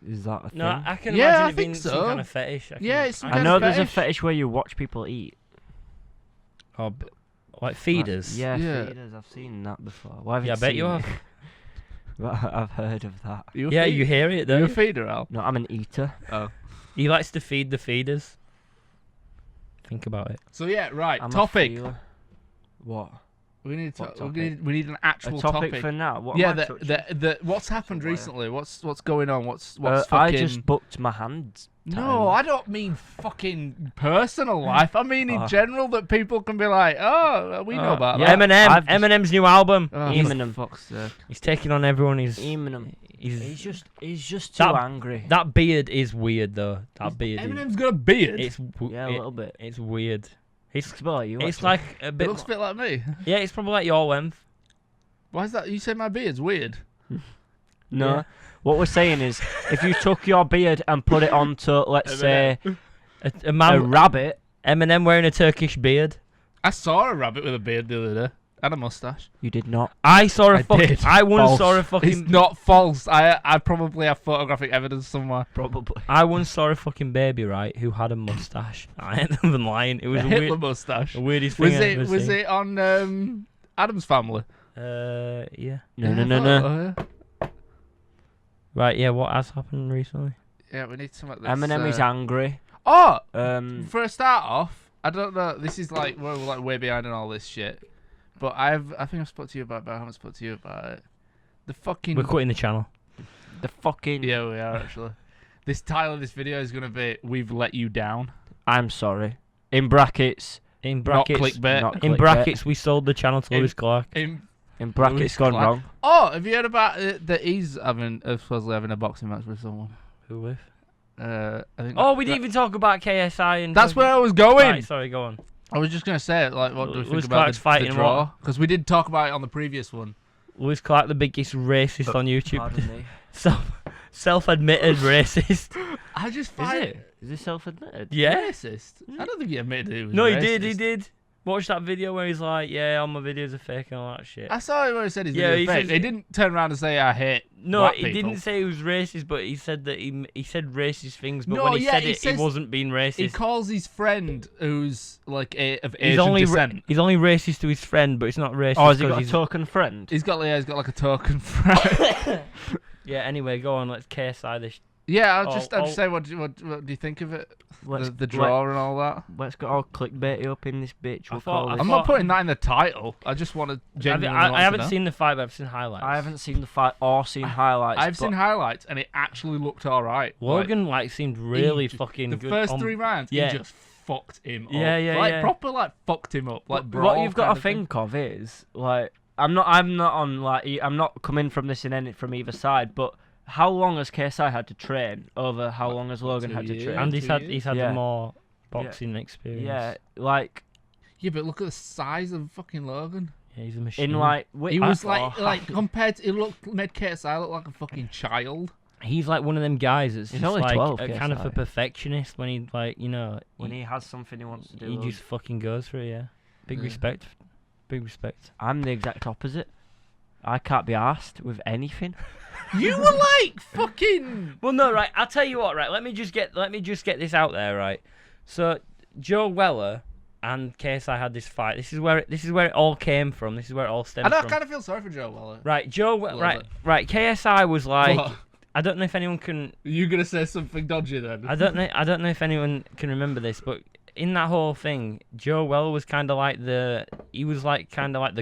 Speaker 1: Is that a thing?
Speaker 3: No, I can imagine it being some kind of fetish.
Speaker 2: I
Speaker 1: know there's a fetish where you watch people eat.
Speaker 3: Oh, like feeders.
Speaker 1: Yeah, feeders. I've seen that before. Why have
Speaker 3: I bet you have.
Speaker 1: I've heard of that.
Speaker 3: You hear it though.
Speaker 2: You're a feeder, Al?
Speaker 1: No, I'm an eater.
Speaker 2: Oh.
Speaker 3: He likes to feed the feeders. Think about it.
Speaker 2: So yeah, right. Topic.
Speaker 1: What?
Speaker 2: We need an actual
Speaker 1: topic for now. What
Speaker 2: what's happened recently? What's going on? What's
Speaker 1: I just booked my hand.
Speaker 2: No, I don't mean fucking personal life. I mean in general that people can be like, oh, we know about that.
Speaker 3: Eminem's new album.
Speaker 1: Eminem, fuck's sake.
Speaker 3: He's taking on everyone.
Speaker 1: Eminem. He's just too angry.
Speaker 3: That beard is weird though. That beard.
Speaker 2: Eminem's got a beard.
Speaker 1: A little bit.
Speaker 3: It's weird.
Speaker 1: It's
Speaker 3: like a bit.
Speaker 2: It looks a bit like me.
Speaker 3: Yeah, it's probably like your length.
Speaker 2: Why is that? You say my beard's weird?
Speaker 1: No.
Speaker 3: Yeah.
Speaker 1: What we're saying is, if you took your beard and put it onto, let's say,
Speaker 3: a
Speaker 1: rabbit.
Speaker 3: Eminem wearing a Turkish beard.
Speaker 2: I saw a rabbit with a beard the other day. And a mustache.
Speaker 1: You did not.
Speaker 3: I saw a fucking. I once saw a fucking.
Speaker 2: It's not false. I probably have photographic evidence somewhere.
Speaker 1: Probably.
Speaker 3: I once saw a fucking baby, right, who had a mustache. I ain't even lying. It was
Speaker 2: a Hitler mustache.
Speaker 3: The weirdest thing
Speaker 2: Was it on Adam's Family?
Speaker 3: Yeah.
Speaker 1: No.
Speaker 2: Yeah.
Speaker 3: Right. Yeah. What has happened recently?
Speaker 2: Yeah, we need some of this.
Speaker 1: Eminem is angry.
Speaker 2: Oh. For a start off, I don't know. This is like we're like way behind on all this shit. But I think I've spoke to you about it, but I haven't spoke to you about it. The fucking...
Speaker 3: We're quitting the channel.
Speaker 1: The fucking...
Speaker 2: Yeah, we are, actually. This title of this video is going to be, We've Let You Down.
Speaker 1: I'm sorry. In brackets...
Speaker 2: Not clickbait.
Speaker 3: In brackets, we sold the channel to Lewis Clark.
Speaker 1: In brackets, gone wrong.
Speaker 2: Oh, have you heard about that he's supposedly having a boxing match with someone?
Speaker 3: Who with?
Speaker 2: I think
Speaker 3: we didn't even talk about KSI and.
Speaker 2: That's where I was going.
Speaker 3: Right, sorry, go on.
Speaker 2: I was just gonna say it. Like, what do we think about the draw? Because we did talk about it on the previous one.
Speaker 3: Lewis Clark, the biggest racist on YouTube.
Speaker 1: Pardon me.
Speaker 3: Self-admitted racist.
Speaker 2: I just find
Speaker 1: Is he self-admitted?
Speaker 3: Yeah.
Speaker 2: Racist? I don't think he admitted he was
Speaker 3: No,
Speaker 2: racist.
Speaker 3: he did. Watch that video where he's like, yeah, all my videos are fake and all that shit.
Speaker 2: I saw it where he said his videos are fake. He didn't turn around and say, I hate black people.
Speaker 3: Didn't say he was racist, but he said that he said racist things, but when he said it, he wasn't being racist.
Speaker 2: He calls his friend who's like of Asian descent.
Speaker 3: He's only racist to his friend, but it's not racist.
Speaker 1: Oh, has he got a token friend?
Speaker 2: He's got like a token friend.
Speaker 3: Yeah, anyway, go on, let's KSI this.
Speaker 2: Yeah, I'll just say, what do you think of it? The draw and all that.
Speaker 1: Let's get all clickbaity up in this bitch.
Speaker 2: I'm not putting that in the title. I just want to genuinely.
Speaker 3: I haven't seen the fight, but I've seen highlights.
Speaker 1: I haven't seen the fight or seen highlights.
Speaker 2: I've seen highlights, and it actually looked alright.
Speaker 3: Logan seemed really fucking good.
Speaker 2: The first 3 rounds, he just fucked him up.
Speaker 3: Yeah.
Speaker 2: Proper fucked him up. Like
Speaker 1: what you've got to think of is like I'm not coming from this from either side, but. How long has KSI had to train over how long has Logan had to train?
Speaker 3: And he's had the more boxing experience.
Speaker 2: Yeah, but look at the size of fucking Logan.
Speaker 3: Yeah, he's a machine.
Speaker 2: He was compared to, made KSI look like a fucking child.
Speaker 3: He's like one of them guys that's just
Speaker 1: only 12,
Speaker 3: kind of a perfectionist when he
Speaker 1: when he has something he wants to do.
Speaker 3: He just fucking goes for it, yeah. Big respect.
Speaker 1: I'm the exact opposite. I can't be arsed with anything.
Speaker 2: You were like fucking.
Speaker 3: Well, no, right. I'll tell you what, right. Let me just get this out there, right. So Joe Weller and KSI had this fight. This is where it all came from. This is where it all stemmed from.
Speaker 2: I kind of feel sorry for Joe Weller.
Speaker 3: Right, right. KSI was like, what? I don't know if anyone can.
Speaker 2: Are you gonna say something dodgy then?
Speaker 3: I don't know if anyone can remember this, but in that whole thing, Joe Weller was kind of like the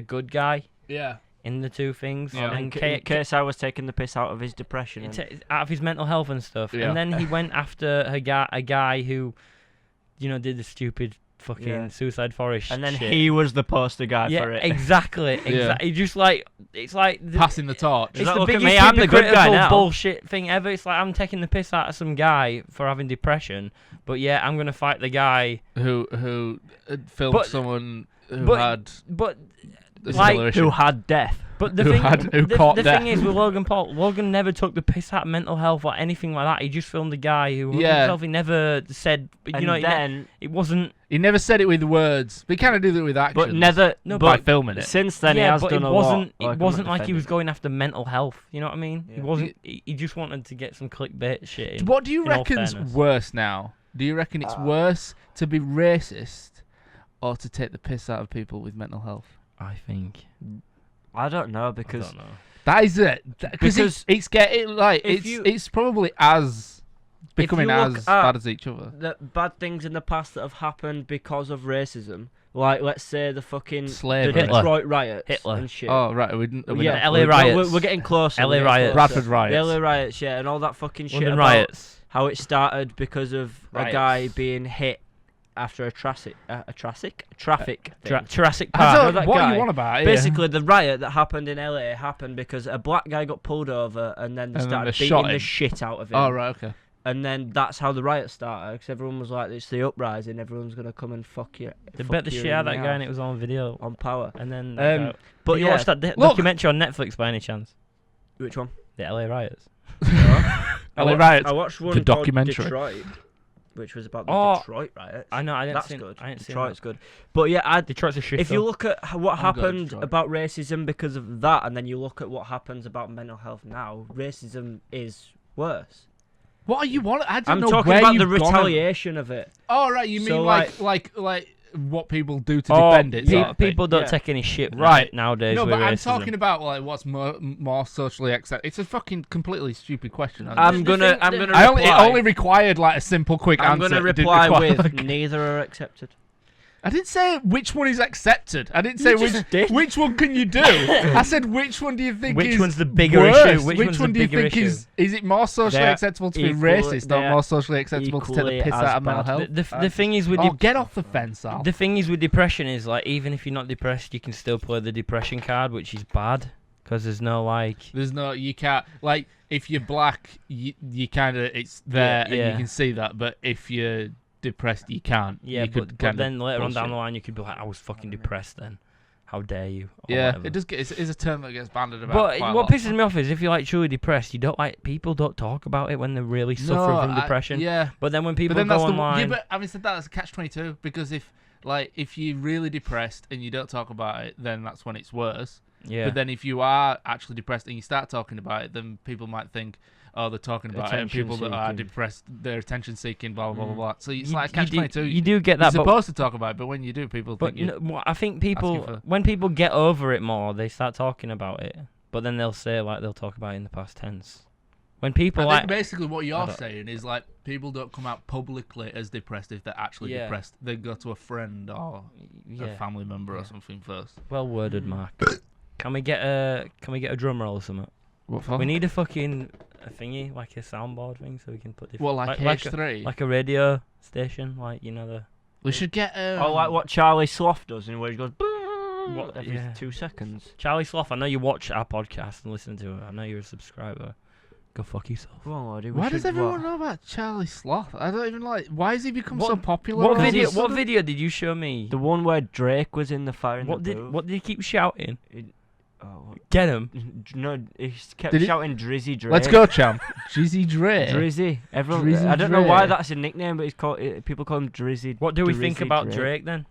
Speaker 3: good guy.
Speaker 2: Yeah.
Speaker 3: In the two things,
Speaker 1: and KSI was taking the piss out of his depression,
Speaker 3: out of his mental health and stuff, and then he went after a guy who, did the stupid fucking Suicide Forest,
Speaker 1: and then
Speaker 3: shit.
Speaker 1: He was the poster guy for it.
Speaker 3: Exactly. He just it's like
Speaker 2: passing the torch.
Speaker 3: It's the biggest I'm the good guy now. Bullshit thing ever. It's like I'm taking the piss out of some guy for having depression, but I'm gonna fight the guy
Speaker 2: who filmed someone who had
Speaker 1: who had death.
Speaker 3: But the thing is with Logan Paul, Logan never took the piss out of mental health or anything like that. He just filmed a guy who himself. He never said, it wasn't.
Speaker 2: He never said it with words. But he kind of did it with actions.
Speaker 1: But never.
Speaker 2: By filming it.
Speaker 1: Since then, he has done a lot.
Speaker 3: It wasn't like he was going after mental health. You know what I mean? Yeah. He wasn't. He just wanted to get some clickbait shit.
Speaker 2: What do you reckon's worse now? Do you reckon it's worse to be racist or to take the piss out of people with mental health?
Speaker 3: I think.
Speaker 1: I don't know because
Speaker 2: that is it. Because it's getting it's probably becoming as bad as each other.
Speaker 1: The bad things in the past that have happened because of racism, like let's say the fucking
Speaker 2: slavery,
Speaker 1: the Detroit riots,
Speaker 3: Hitler
Speaker 1: and shit.
Speaker 2: Oh right,
Speaker 3: the LA riots.
Speaker 1: We're getting closer.
Speaker 3: LA riots,
Speaker 2: Bradford riots,
Speaker 1: the LA riots, and all that fucking shit.
Speaker 3: London riots.
Speaker 1: How it started because of a guy being hit after a traffic
Speaker 3: Jurassic Park.
Speaker 2: What are you on about?
Speaker 1: Basically, the riot that happened in LA happened because a black guy got pulled over and then they started beating the shit out of him.
Speaker 2: Oh, right, okay.
Speaker 1: And then that's how the riot started because everyone was like, it's the uprising, everyone's going to come and fuck you.
Speaker 3: They bet the shit out of that guy and it was on video.
Speaker 1: On Power.
Speaker 3: And then but you watched that documentary on Netflix by any chance?
Speaker 1: Which one?
Speaker 3: The LA riots.
Speaker 2: LA riots.
Speaker 1: I watched one
Speaker 2: the documentary.
Speaker 1: Called Detroit, which was about the Detroit riots.
Speaker 3: I know,
Speaker 1: That's good. Detroit's good. But yeah,
Speaker 3: Detroit's a shit.
Speaker 1: If you look at what happened about racism because of that, and then you look at what happens about mental health now, racism is worse.
Speaker 2: What are you on?
Speaker 1: I'm talking about the retaliation of it.
Speaker 2: Oh right, you mean like what people do to defend it?
Speaker 3: People don't take any shit right nowadays.
Speaker 2: No, but I'm
Speaker 3: racism.
Speaker 2: talking about like what's more socially acceptable. It's a fucking completely stupid question.
Speaker 1: I'm gonna.
Speaker 2: It only required like a simple, quick answer.
Speaker 1: I'm gonna reply with neither are accepted.
Speaker 2: I didn't say which one is accepted. I didn't say which one can you do. I said which one do you think
Speaker 3: which
Speaker 2: is
Speaker 3: one's the bigger
Speaker 2: worse?
Speaker 3: issue?
Speaker 2: Which one do you think is it more socially acceptable to be racist or more socially acceptable to take the piss out of mental health?
Speaker 3: The thing is with
Speaker 2: get off the fence, Al.
Speaker 3: The thing is with depression is like even if you're not depressed, you can still play the depression card, which is bad. Because there's no
Speaker 2: you can't, like, if you're black, you kind of, it's there and you can see that, but if you're depressed, you can't.
Speaker 3: Yeah, but then later on down the line, you could be like, I was fucking depressed then. How dare you?
Speaker 2: Yeah, it's a term that gets banded about.
Speaker 3: But what pisses me off is if you're like truly depressed, people don't talk about it when they're really suffering from depression.
Speaker 2: Yeah.
Speaker 3: But then when people go online,
Speaker 2: yeah, but having said that, that's a catch-22 because if you're really depressed and you don't talk about it, then that's when it's worse.
Speaker 3: Yeah.
Speaker 2: But then if you are actually depressed and you start talking about it, then people might think, oh, they're talking about it, and people that are depressed, they're attention seeking, blah blah blah blah. So it's like catch-22.
Speaker 3: You do get that.
Speaker 2: You're supposed to talk about it, but when you do, people think.
Speaker 3: I think when people get over it more, they start talking about it. But then they'll talk about it in the past tense. When people
Speaker 2: I think basically what you're saying is like people don't come out publicly as depressed if they're actually depressed. They go to a friend or a family member or something first.
Speaker 3: Well worded, Mark. Can we get a drum roll or something?
Speaker 2: What for?
Speaker 3: We need a fucking thingy, like a soundboard thing, so we can put different.
Speaker 2: What, like H3?
Speaker 3: Like a radio station, like
Speaker 2: We should get.
Speaker 1: like what Charlie Sloth does, in where he goes. Every 2 seconds.
Speaker 3: Charlie Sloth, I know you watch our podcast and listen to it. I know you're a subscriber. Go fuck yourself.
Speaker 1: Well, Lordy,
Speaker 2: why does everyone know about Charlie Sloth? I don't even like. Why has he become so popular?
Speaker 3: What video did you show me?
Speaker 1: The one where Drake was in the fire.
Speaker 3: What did he keep shouting?
Speaker 1: What?
Speaker 3: Get him!
Speaker 1: No, he kept shouting Drizzy Drake.
Speaker 2: Let's go, champ. Drizzy Drake.
Speaker 1: Drizzy. Everyone.
Speaker 2: Drizzy
Speaker 1: I don't know why that's a nickname, but people call him Drizzy.
Speaker 3: What do we think about Drake then?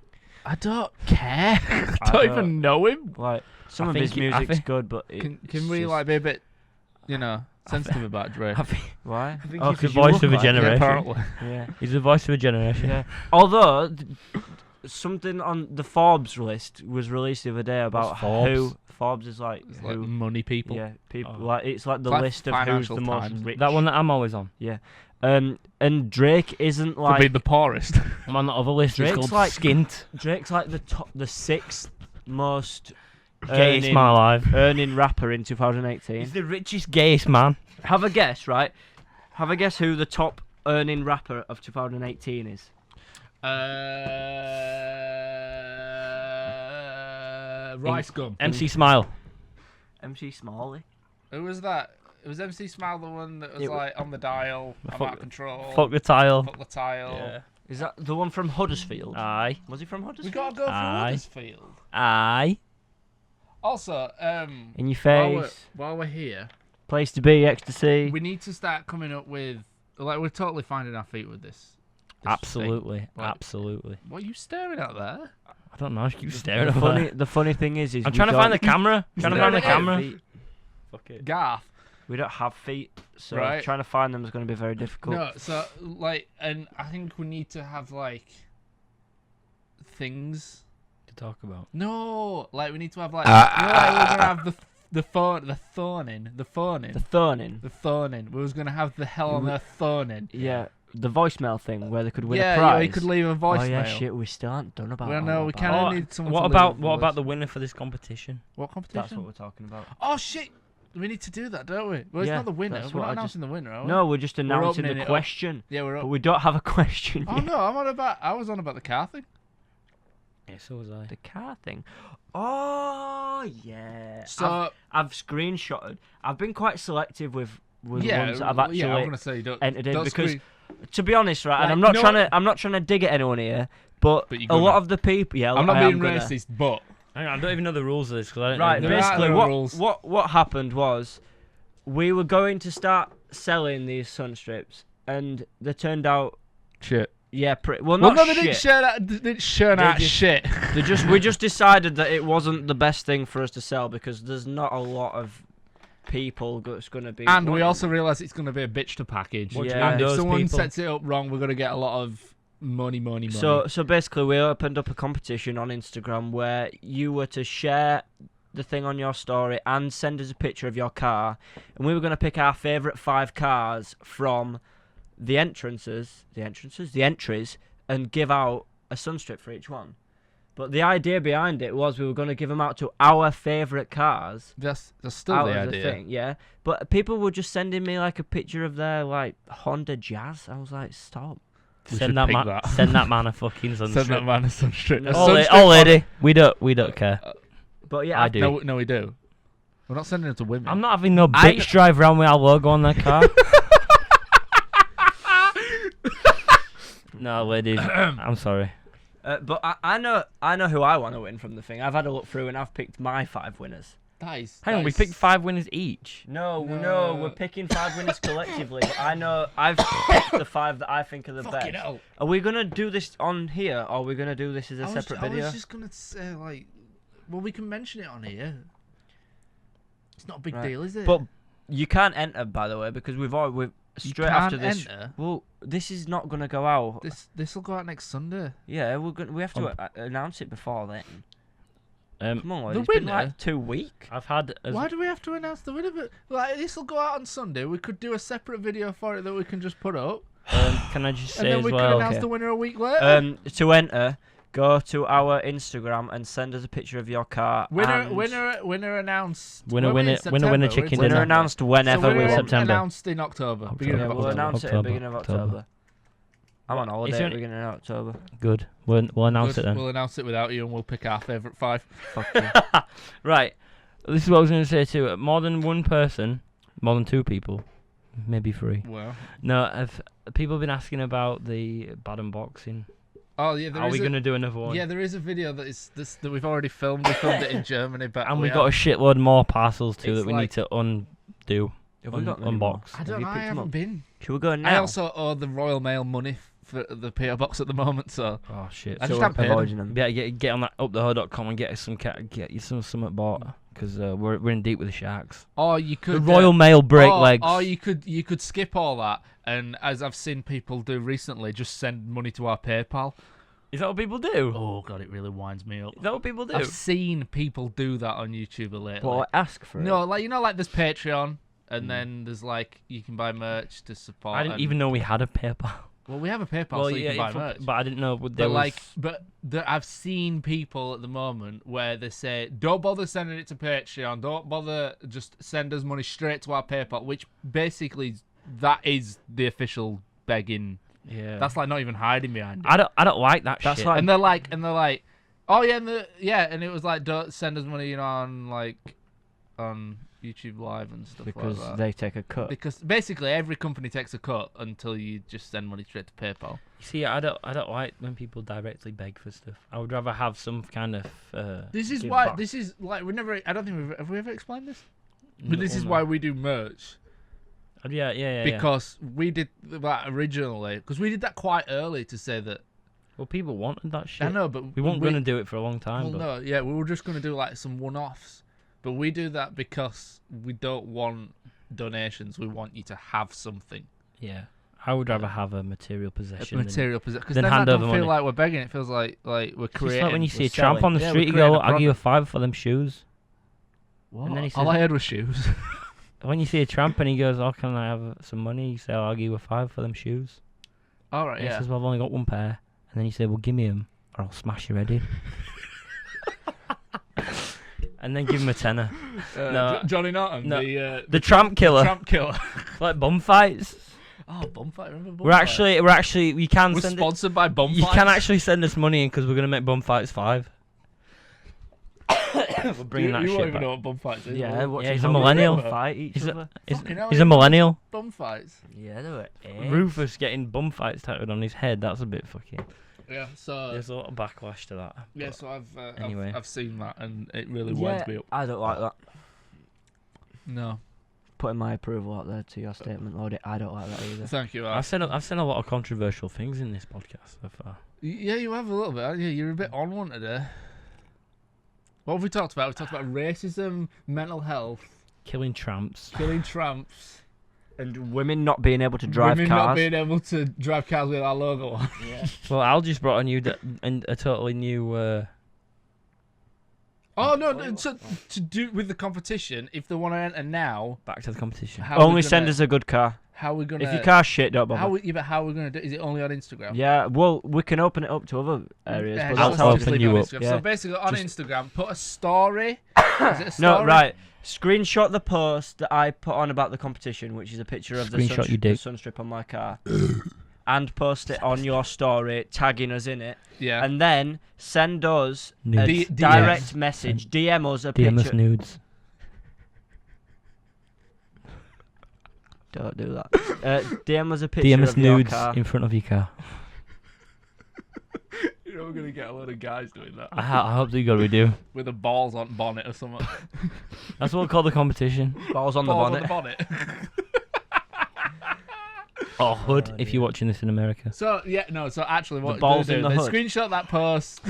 Speaker 2: I don't care. I don't even know him.
Speaker 1: Like some of his music's good, but
Speaker 2: can we like be a bit, sensitive about Drake?
Speaker 1: Why?
Speaker 3: I think he's the voice of a generation.
Speaker 2: Apparently.
Speaker 1: Yeah.
Speaker 3: He's the voice of a generation.
Speaker 1: Yeah. Although something on the Forbes list was released the other day about who Forbes is like.
Speaker 2: It's like money people.
Speaker 1: Yeah, people like it's like the list of who's the most rich.
Speaker 3: That one that I'm always on.
Speaker 1: Yeah. And Drake isn't like
Speaker 2: to be the poorest.
Speaker 3: I'm on that other list.
Speaker 1: Drake's
Speaker 3: called
Speaker 1: like
Speaker 3: Skint.
Speaker 1: Drake's like the sixth most
Speaker 3: gayest man alive
Speaker 1: earning rapper in 2018.
Speaker 3: He's the richest, gayest man.
Speaker 1: Have a guess, right? Have a guess who the top earning rapper of 2018 is.
Speaker 2: Rice Gum.
Speaker 3: MC Smile.
Speaker 1: MC Smalley.
Speaker 2: Who was that? It was MC Smile, the one that was like on the dial, I'm out of control.
Speaker 3: Fuck the tile.
Speaker 2: Fuck the tile.
Speaker 3: Yeah.
Speaker 1: Is that the one from Huddersfield?
Speaker 3: Aye.
Speaker 1: Was he from Huddersfield?
Speaker 2: We gotta go from Huddersfield.
Speaker 3: Aye.
Speaker 2: Also,
Speaker 1: in your face.
Speaker 2: While we're here,
Speaker 1: place to be, ecstasy.
Speaker 2: We need to start coming up with we're totally finding our feet with this.
Speaker 3: Absolutely, absolutely.
Speaker 2: What are you staring at there?
Speaker 3: I don't know. I keep staring at there.
Speaker 1: The funny thing is
Speaker 3: I'm trying to find the camera. Fuck it.
Speaker 2: Garth.
Speaker 1: We don't have feet, so
Speaker 2: right.
Speaker 1: Trying to find them is going to be very difficult.
Speaker 2: No, so and I think we need to have things
Speaker 3: to talk about.
Speaker 2: No, we need to have we're gonna have the thorning. We was gonna have the hell on earth thorning.
Speaker 1: Yeah. The voicemail thing where they could win a prize.
Speaker 2: Yeah, you could leave a voicemail.
Speaker 1: Oh yeah, shit, we still aren't done about that.
Speaker 2: Well, no, we kind of need someone
Speaker 3: what about the winner for this competition?
Speaker 2: What competition?
Speaker 1: That's what we're talking about.
Speaker 2: Oh shit, we need to do that, don't we? Well, it's not the winner. We're not announcing the winner, are we?
Speaker 1: No, we're just announcing the question.
Speaker 2: Yeah, we're up.
Speaker 1: But we don't have a question yet.
Speaker 2: Oh no, I was on about the car thing.
Speaker 3: Yeah, so was I.
Speaker 1: The car thing. Oh yeah.
Speaker 2: So
Speaker 1: I've screenshotted. I've been quite selective with ones that I've actually
Speaker 2: I'm gonna say
Speaker 1: entered in because. To be honest, right, and I'm not trying to dig at anyone here, but a lot of the people. Yeah,
Speaker 2: I'm not being racist, but
Speaker 3: hang on, I don't even know the rules of this because I don't.
Speaker 1: Right,
Speaker 3: know.
Speaker 1: basically, what happened was we were going to start selling these sun strips, and they turned out
Speaker 2: shit.
Speaker 1: Yeah, not
Speaker 2: no,
Speaker 1: shit.
Speaker 2: They didn't churn out shit.
Speaker 1: We just decided that it wasn't the best thing for us to sell because there's not a lot of people that's going to be,
Speaker 2: and we also realise it's going to be a bitch to package.
Speaker 1: Yeah.
Speaker 2: And if someone sets it up wrong, we're going to get a lot of money.
Speaker 1: So basically, we opened up a competition on Instagram where you were to share the thing on your story and send us a picture of your car, and we were going to pick our favourite 5 cars from the entries, and give out a sunstrip for each one. But the idea behind it was we were going to give them out to our favourite cars.
Speaker 2: That's still the idea.
Speaker 1: Thing, yeah. But people were just sending me a picture of their Honda Jazz. I was like, stop.
Speaker 3: Send that man a fucking sunstrip.
Speaker 2: Send that man a sunstrip.
Speaker 3: Oh lady, we don't care.
Speaker 1: But yeah,
Speaker 3: I do.
Speaker 2: No, we do. We're not sending them to women.
Speaker 3: I'm not having no bitch drive around with our logo on their car. No, ladies, I'm sorry.
Speaker 1: But I know who I want to win from the thing. I've had a look through and I've picked my 5 winners.
Speaker 3: Hang on, we picked 5 winners each.
Speaker 1: No, we're picking 5 winners collectively. But I know I've picked the 5 that I think are the best.
Speaker 2: Hell.
Speaker 1: Are we gonna do this on here, or are we gonna do this as a separate video?
Speaker 2: I was just gonna say well, we can mention it on here. It's not a big deal, is it?
Speaker 1: But you can't enter, by the way, because we've straight after this.
Speaker 2: Enter?
Speaker 1: Well, this is not gonna go out.
Speaker 2: This will go out next Sunday.
Speaker 1: Yeah, we have to announce it before then. Come on,
Speaker 2: the
Speaker 1: it's
Speaker 2: winner?
Speaker 1: been like 2 weeks.
Speaker 2: Why do we have to announce the winner? Like, this will go out on Sunday. We could do a separate video for it that we can just put up.
Speaker 3: Can I just say
Speaker 2: and then
Speaker 3: as
Speaker 2: we
Speaker 3: well?
Speaker 2: could announce the winner a week later.
Speaker 1: To enter, go to our Instagram and send us a picture of your car.
Speaker 2: Winner announced.
Speaker 3: Winner chicken
Speaker 1: Winner announced whenever we
Speaker 3: September.
Speaker 2: Announced in October.
Speaker 1: Beginning of October. We'll announce it at the beginning of October. I'm on holiday at the beginning of October.
Speaker 3: Good. We'll announce it then.
Speaker 2: We'll announce it without you, and we'll pick our favourite 5.
Speaker 1: Fuck you.
Speaker 3: Right. This is what I was going to say too. More than one person, more than 2 people, maybe 3.
Speaker 2: Well.
Speaker 3: No, people been asking about the bad unboxing.
Speaker 2: Oh yeah.
Speaker 3: Are we going to do another one?
Speaker 2: Yeah, there is a video that we've already filmed. We filmed it in Germany, but
Speaker 3: and we've got a shitload more parcels too that we need to undo.
Speaker 1: Have we got
Speaker 3: unbox?
Speaker 2: I don't know. I haven't been.
Speaker 1: Should we go now?
Speaker 2: I also owe the Royal Mail money for the PO box at the moment, so.
Speaker 3: Oh shit!
Speaker 2: I just haven't paid them.
Speaker 3: Yeah, get on that uptheho.com and get you something bought because we're in deep with the sharks.
Speaker 2: Or you could
Speaker 3: the Royal Mail break legs.
Speaker 2: Or you could skip all that, and as I've seen people do recently, just send money to our PayPal.
Speaker 3: Is that what people do?
Speaker 2: Oh god, it really winds me up.
Speaker 3: Is that what people do?
Speaker 2: I've seen people do that on YouTube lately.
Speaker 1: Well, ask for it.
Speaker 2: No, like there's Patreon, and then there's you can buy merch to support.
Speaker 3: I didn't even know we had a PayPal.
Speaker 2: Well, we have a PayPal, so you can buy merch.
Speaker 3: But I didn't know.
Speaker 2: I've seen people at the moment where they say, "Don't bother sending it to Patreon. Don't bother. Just send us money straight to our PayPal." Which basically, that is the official begging.
Speaker 3: Yeah.
Speaker 2: That's not even hiding behind it.
Speaker 3: I don't like that shit.
Speaker 2: And they're like, oh yeah, and it was don't send us money, on YouTube Live and stuff
Speaker 1: because
Speaker 2: like that.
Speaker 1: They take a cut.
Speaker 2: Because basically every company takes a cut until you just send money straight to PayPal.
Speaker 3: You see, I don't like when people directly beg for stuff. I would rather have some kind of.
Speaker 2: This is why. Back. This is we never. I don't think have we ever explained this. But this is why we do merch.
Speaker 3: Yeah.
Speaker 2: Because we did that originally. Because we did that quite early to say that.
Speaker 3: Well, people wanted that shit.
Speaker 2: I know, but
Speaker 3: we weren't going to do it for a long time.
Speaker 2: Well, no, yeah, we were just going to do some one-offs. But we do that because we don't want donations. We want you to have something.
Speaker 3: Yeah, I would rather have a material possession.
Speaker 2: Because then I don't feel like we're begging. It feels like we're creating.
Speaker 3: It's like when you see a tramp on the street, you go, "I'll give you a $5 for them shoes."
Speaker 2: What? And then he says, all I heard was shoes.
Speaker 3: When you see a tramp and he goes, "Oh, can I have some money?" You say, "I'll give you a $5 for them shoes."
Speaker 2: All right.
Speaker 3: And he says, "Well, I've only got one pair." And then you say, "Well, give me them, or I'll smash your head in." And then give him a tenner.
Speaker 2: No, Johnny Norton,
Speaker 3: no. The tramp killer.
Speaker 2: Tramp killer.
Speaker 3: Like bum fights.
Speaker 2: Oh, bum fight! Remember bum
Speaker 3: we're
Speaker 2: fight?
Speaker 3: actually. We can
Speaker 2: we're
Speaker 3: send.
Speaker 2: Sponsored by bum
Speaker 3: you
Speaker 2: fights.
Speaker 3: You can actually send us money in because we're gonna make bum fights 5. We're bringing that shit
Speaker 2: You won't
Speaker 3: back.
Speaker 2: even know what bum fights is.
Speaker 1: Yeah,
Speaker 3: he's a millennial.
Speaker 1: Fight each other.
Speaker 3: He's a millennial.
Speaker 2: Bum fights.
Speaker 1: Yeah, they were.
Speaker 3: Rufus getting bum fights tattooed on his head. That's a bit fucking.
Speaker 2: Yeah, so
Speaker 3: there's a lot of backlash to that.
Speaker 2: Yeah, so I've seen that and it really winds me up.
Speaker 1: I don't like that.
Speaker 2: No.
Speaker 1: Putting my approval out there to your statement, Lord. I don't like that either.
Speaker 2: Thank you.
Speaker 3: I've said a lot of controversial things in this podcast so far.
Speaker 2: Yeah, you have a little bit. Yeah, you're a bit on one today. What have we talked about? We talked about racism, mental health,
Speaker 3: killing tramps,
Speaker 1: and women not being able to drive cars.
Speaker 2: Women not being able to drive cars with our logo on.
Speaker 3: Yeah. Well, Al just brought a totally new.
Speaker 2: Oh no! So to do with the competition, if they want to enter now,
Speaker 3: back to the competition.
Speaker 1: Only send us a good car.
Speaker 2: How are we gonna?
Speaker 1: If your car's shit, don't bother.
Speaker 2: How are we gonna do? Is it only on Instagram?
Speaker 1: Yeah. Well, we can open it up to other areas.
Speaker 2: Yeah,
Speaker 1: but
Speaker 3: I'll open you up.
Speaker 2: Yeah. So basically, on Instagram, put a story. Is it a story?
Speaker 1: No, right. Screenshot the post that I put on about the competition, which is a picture of the sun strip on my car, and post it on your story, tagging us in it.
Speaker 2: Yeah.
Speaker 1: And then send us a direct message. DM us a
Speaker 3: DM
Speaker 1: picture.
Speaker 3: us nudes.
Speaker 1: Don't do that. DM us a picture
Speaker 3: DM us
Speaker 1: of your
Speaker 3: nudes
Speaker 1: car.
Speaker 3: in front of your car.
Speaker 2: You know we're gonna get a lot of guys doing that.
Speaker 3: I hope that you got what we do.
Speaker 2: With the balls on bonnet or something.
Speaker 3: That's what we call the competition.
Speaker 1: Balls on
Speaker 2: balls
Speaker 1: the bonnet.
Speaker 2: On the bonnet.
Speaker 3: Or hood, if you're watching this in America.
Speaker 2: So actually, what
Speaker 1: the balls
Speaker 2: do,
Speaker 1: in the
Speaker 2: they
Speaker 1: hood.
Speaker 2: Screenshot that post.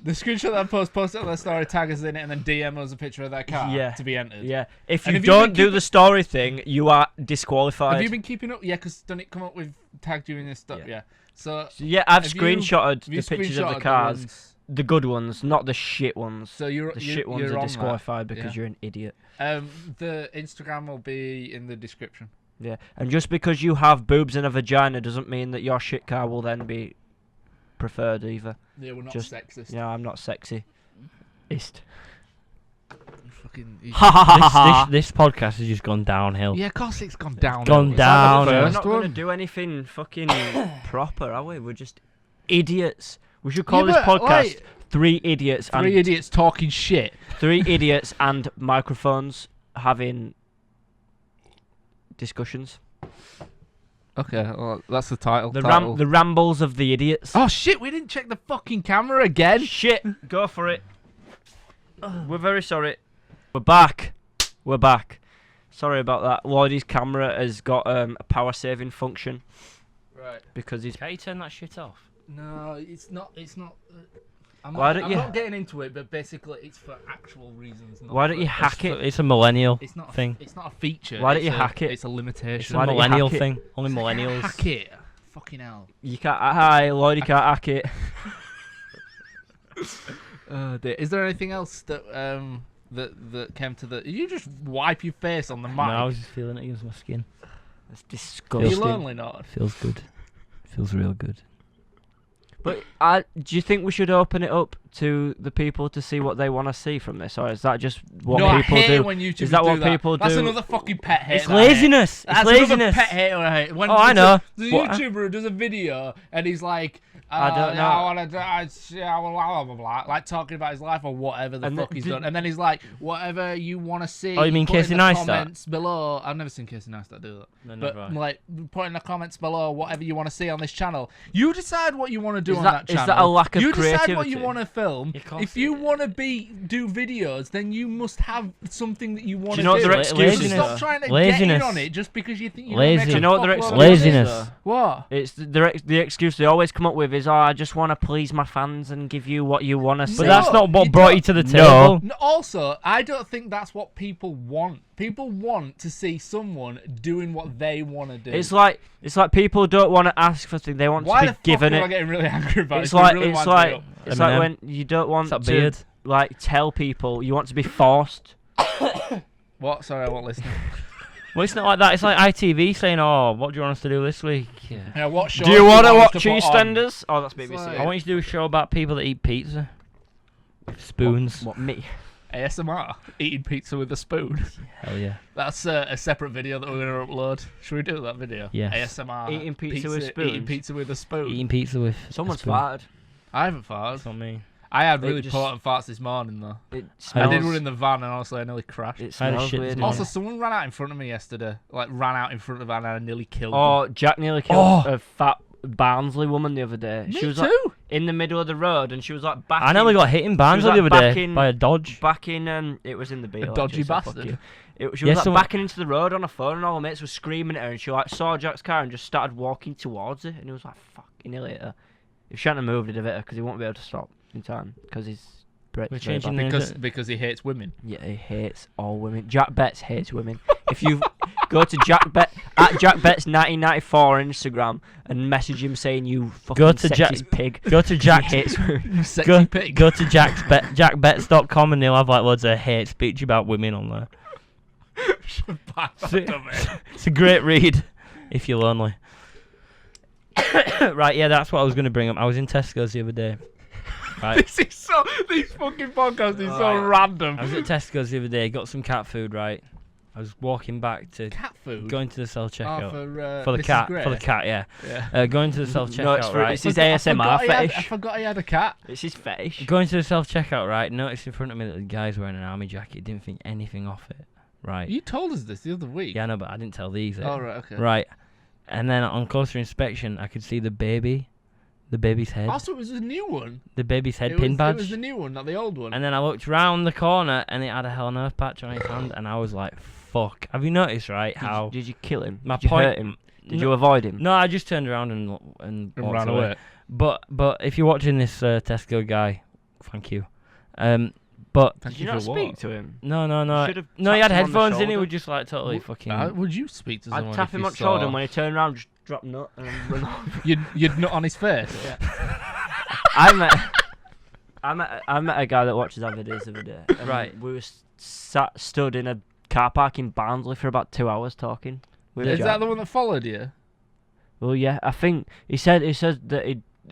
Speaker 2: The screenshot that post it on their story, tag us in it, and then DM us a picture of their car to be entered.
Speaker 1: Yeah. If you don't do the story thing, you are disqualified.
Speaker 2: Have you been keeping up? Yeah, because doesn't it come up with tagged you in this stuff? Yeah. So
Speaker 1: I've screenshotted the pictures of the cars, the good ones, not the shit ones.
Speaker 2: So the
Speaker 1: shit ones are disqualified because you're an idiot.
Speaker 2: The Instagram will be in the description.
Speaker 1: Yeah, and just because you have boobs and a vagina doesn't mean that your shit car will then be preferred either.
Speaker 2: Yeah, we're not sexist.
Speaker 1: Yeah, I'm not sexy. Ist.
Speaker 3: This podcast has just gone downhill.
Speaker 2: Yeah, of course it's gone downhill.
Speaker 3: Gone down.
Speaker 1: We're not going to do anything fucking proper, are we? We're just idiots. We should call this podcast Three Idiots.
Speaker 2: Three Idiots Talking Shit.
Speaker 1: 3 idiots and microphones having discussions.
Speaker 2: Okay, well, that's the title.
Speaker 1: The rambles of the idiots.
Speaker 2: Oh shit, we didn't check the fucking camera again.
Speaker 1: Shit, go for it. We're very sorry. We're back. Sorry about that. Lloydie's camera has got a power saving function.
Speaker 2: Right.
Speaker 1: Because he's...
Speaker 3: Can you turn that shit off?
Speaker 2: No, it's not. I'm
Speaker 1: not
Speaker 2: getting into it, but basically it's for actual reasons.
Speaker 1: Why don't you hack it?
Speaker 3: It's a millennial thing.
Speaker 2: It's not a feature.
Speaker 1: Why don't you hack it?
Speaker 2: It's a limitation.
Speaker 3: It's a millennial thing. Only millennials.
Speaker 2: Hack it. Fucking hell.
Speaker 1: You can't. Hi, Lloydie can't hack it.
Speaker 2: Is there anything else that that came to the? You just wipe your face on the mic.
Speaker 3: No, I was just feeling it against my skin.
Speaker 1: That's disgusting.
Speaker 2: Are you lonely, not?
Speaker 3: Feels good. Feels real good.
Speaker 1: But do you think we should open it up to the people to see what they want to see from this, or is that just what people do?
Speaker 2: When YouTubers
Speaker 1: is that
Speaker 2: do
Speaker 1: what people
Speaker 2: That's
Speaker 1: do?
Speaker 2: another fucking pet hate.
Speaker 3: It's laziness.
Speaker 2: That's
Speaker 3: it's laziness.
Speaker 2: Another pet hate I hate. When
Speaker 3: I know.
Speaker 2: The YouTuber who does a video and he's like,
Speaker 1: I don't know.
Speaker 2: I want to blah, blah, blah, like talking about his life or whatever the fuck he's done. And then he's like, whatever you want to see.
Speaker 3: Oh, you mean Casey Neistat?
Speaker 2: Comments below. I've never seen Casey Neistat do that.
Speaker 3: No,
Speaker 2: but like, put in the comments below whatever you want to see on this channel. You decide what you want to do on that channel.
Speaker 1: Is that a lack of creativity?
Speaker 2: You decide what you want to film. If you want to do videos, then you must have something that you want to do.
Speaker 1: Do you know what their excuse is?
Speaker 2: Stop trying to get in on it just because you think you're
Speaker 1: lazy. Do you know what their excuse
Speaker 3: laziness?
Speaker 2: What?
Speaker 1: It's the excuse they always come up with is, I just want to please my fans and give you what you want to see.
Speaker 3: But that's not what brought you to the table.
Speaker 2: No. Also, I don't think that's what people want. People want to see someone doing what they want to do.
Speaker 1: It's like people don't want to ask for things; they want to be given it.
Speaker 2: Why the fuck am I getting really angry about it?
Speaker 1: It's like when you don't want to like tell people; you want to be forced.
Speaker 2: What? Sorry, I won't listen.
Speaker 3: Well, it's not like that. It's like ITV saying, "Oh, what do you want us to do this week?"
Speaker 2: Yeah, what show
Speaker 1: do you want to watch EastEnders? Oh, that's BBC.
Speaker 3: I want you to do a show about people that eat pizza with spoons.
Speaker 1: What me?
Speaker 2: ASMR, eating pizza with a spoon.
Speaker 3: Hell yeah.
Speaker 2: That's a separate video that we're going to upload. Should we do that video?
Speaker 3: Yeah.
Speaker 2: ASMR.
Speaker 1: Eating pizza with spoons.
Speaker 2: Eating pizza with a spoon.
Speaker 3: Eating pizza with
Speaker 1: Someone's farted.
Speaker 2: I haven't farted.
Speaker 3: It's not me.
Speaker 2: I had really potent farts this morning though. I did one in the van and honestly I nearly crashed.
Speaker 1: It smells weird.
Speaker 2: Also, someone ran out in front of me yesterday. Like ran out in front of the van and I nearly killed them.
Speaker 1: Oh, Jack nearly killed a fat Barnsley woman the other day.
Speaker 2: Me
Speaker 1: she was
Speaker 2: too.
Speaker 1: Like, in the middle of the road and she was like back.
Speaker 3: I nearly got hit in Barnsley the other day by a Dodge.
Speaker 1: Back in it was in the Beale.
Speaker 2: A dodgy bastard.
Speaker 1: She was like backing into the road on her phone and all her mates were screaming at her and she like saw Jack's car and just started walking towards it and he was like, fuck, he nearly hit her. If she hadn't moved, he'd have hit her because he won't be able to stop in time because he's
Speaker 3: We're changing
Speaker 2: because he hates women.
Speaker 1: Yeah, he hates all women. Jack Betts hates women. If you go to Jack Betts 1994 on Instagram and message him saying you fucking sexist pig.
Speaker 3: Go to Jack's
Speaker 2: pig.
Speaker 3: Go to jackbetts.com and they'll have like loads of hate speech about women on there. It's a great read if you're lonely. Right, yeah, that's what I was going to bring up. I was in Tesco's the other day. Right.
Speaker 2: These fucking podcasts is so random.
Speaker 3: I was at Tesco's the other day, got some cat food, right? I was walking back to
Speaker 2: cat food,
Speaker 3: going to the self checkout
Speaker 2: for
Speaker 3: the cat, yeah. Going to the self checkout, right?
Speaker 1: It's his ASMR fetish.
Speaker 2: I forgot he had a cat.
Speaker 1: It's his fetish.
Speaker 3: Going to the self checkout, right? Noticed in front of me that the guy's wearing an army jacket. Didn't think anything of it, right?
Speaker 2: You told us this the other week.
Speaker 3: Yeah, no, but I didn't tell these.
Speaker 2: Oh, right, okay.
Speaker 3: Right. And then on closer inspection, I could see the baby's head.
Speaker 2: Also, it was a new one.
Speaker 3: The baby's head pin badge.
Speaker 2: It was the new one, not the old one.
Speaker 3: And then I looked round the corner, and it had a Hell on Earth patch on his hand, and I was like, fuck. Have you noticed, right, how...
Speaker 1: Did you kill him?
Speaker 3: My
Speaker 1: did you
Speaker 3: point,
Speaker 1: hurt him? Did you avoid him?
Speaker 3: No, I just turned around and
Speaker 2: ran away.
Speaker 3: But if you're watching this Tesco guy, thank you. But
Speaker 1: did you not speak to him?
Speaker 3: No. No, he had headphones in. He would just like totally fucking.
Speaker 2: Would you speak to someone?
Speaker 1: I'd tap him on the shoulder, and when he turned around, just drop nut and run off.
Speaker 2: You'd nut on his face.
Speaker 1: Yeah. I met a guy that watches our videos the other day.
Speaker 3: Right.
Speaker 1: We were stood in a car park in Barnsley for about 2 hours talking.
Speaker 2: Is that the one that followed you?
Speaker 1: Well, yeah. I think he said that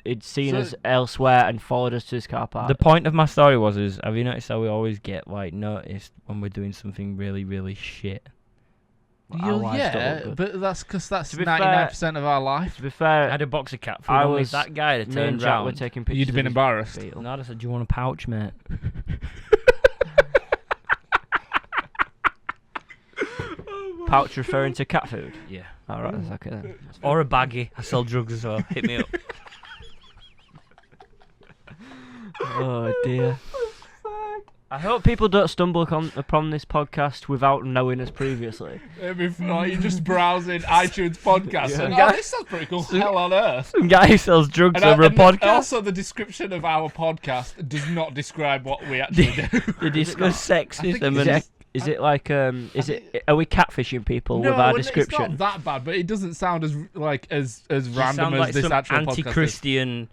Speaker 1: he'd seen us elsewhere and followed us to his car park.
Speaker 3: The point of my story was, have you noticed how we always get like noticed when we're doing something really, really shit?
Speaker 2: Yeah, but that's because that's 99% of our life.
Speaker 1: To be fair,
Speaker 3: I had a box of cat food. Only that guy that turned around.
Speaker 1: Were taking pictures.
Speaker 2: You'd have been embarrassed.
Speaker 3: No, I said, "Do you want a pouch, mate?"
Speaker 1: Pouch referring to cat food.
Speaker 3: Yeah.
Speaker 1: All right, that's okay then.
Speaker 3: Or a baggie. I sell drugs as well. Hit me up.
Speaker 1: Oh dear. I hope people don't stumble upon this podcast without knowing us previously.
Speaker 2: Before you're just browsing iTunes podcasts.
Speaker 1: Yeah.
Speaker 2: This sounds pretty cool. Hell on Earth.
Speaker 3: Some guy who sells drugs over a podcast.
Speaker 2: Also, the description of our podcast does not describe what we actually do.
Speaker 3: They discuss sexism and...
Speaker 1: Is it like are we catfishing people with our description?
Speaker 2: It's not that bad, but it doesn't sound as random as
Speaker 3: like
Speaker 2: this
Speaker 3: some
Speaker 2: actual
Speaker 3: anti-Christian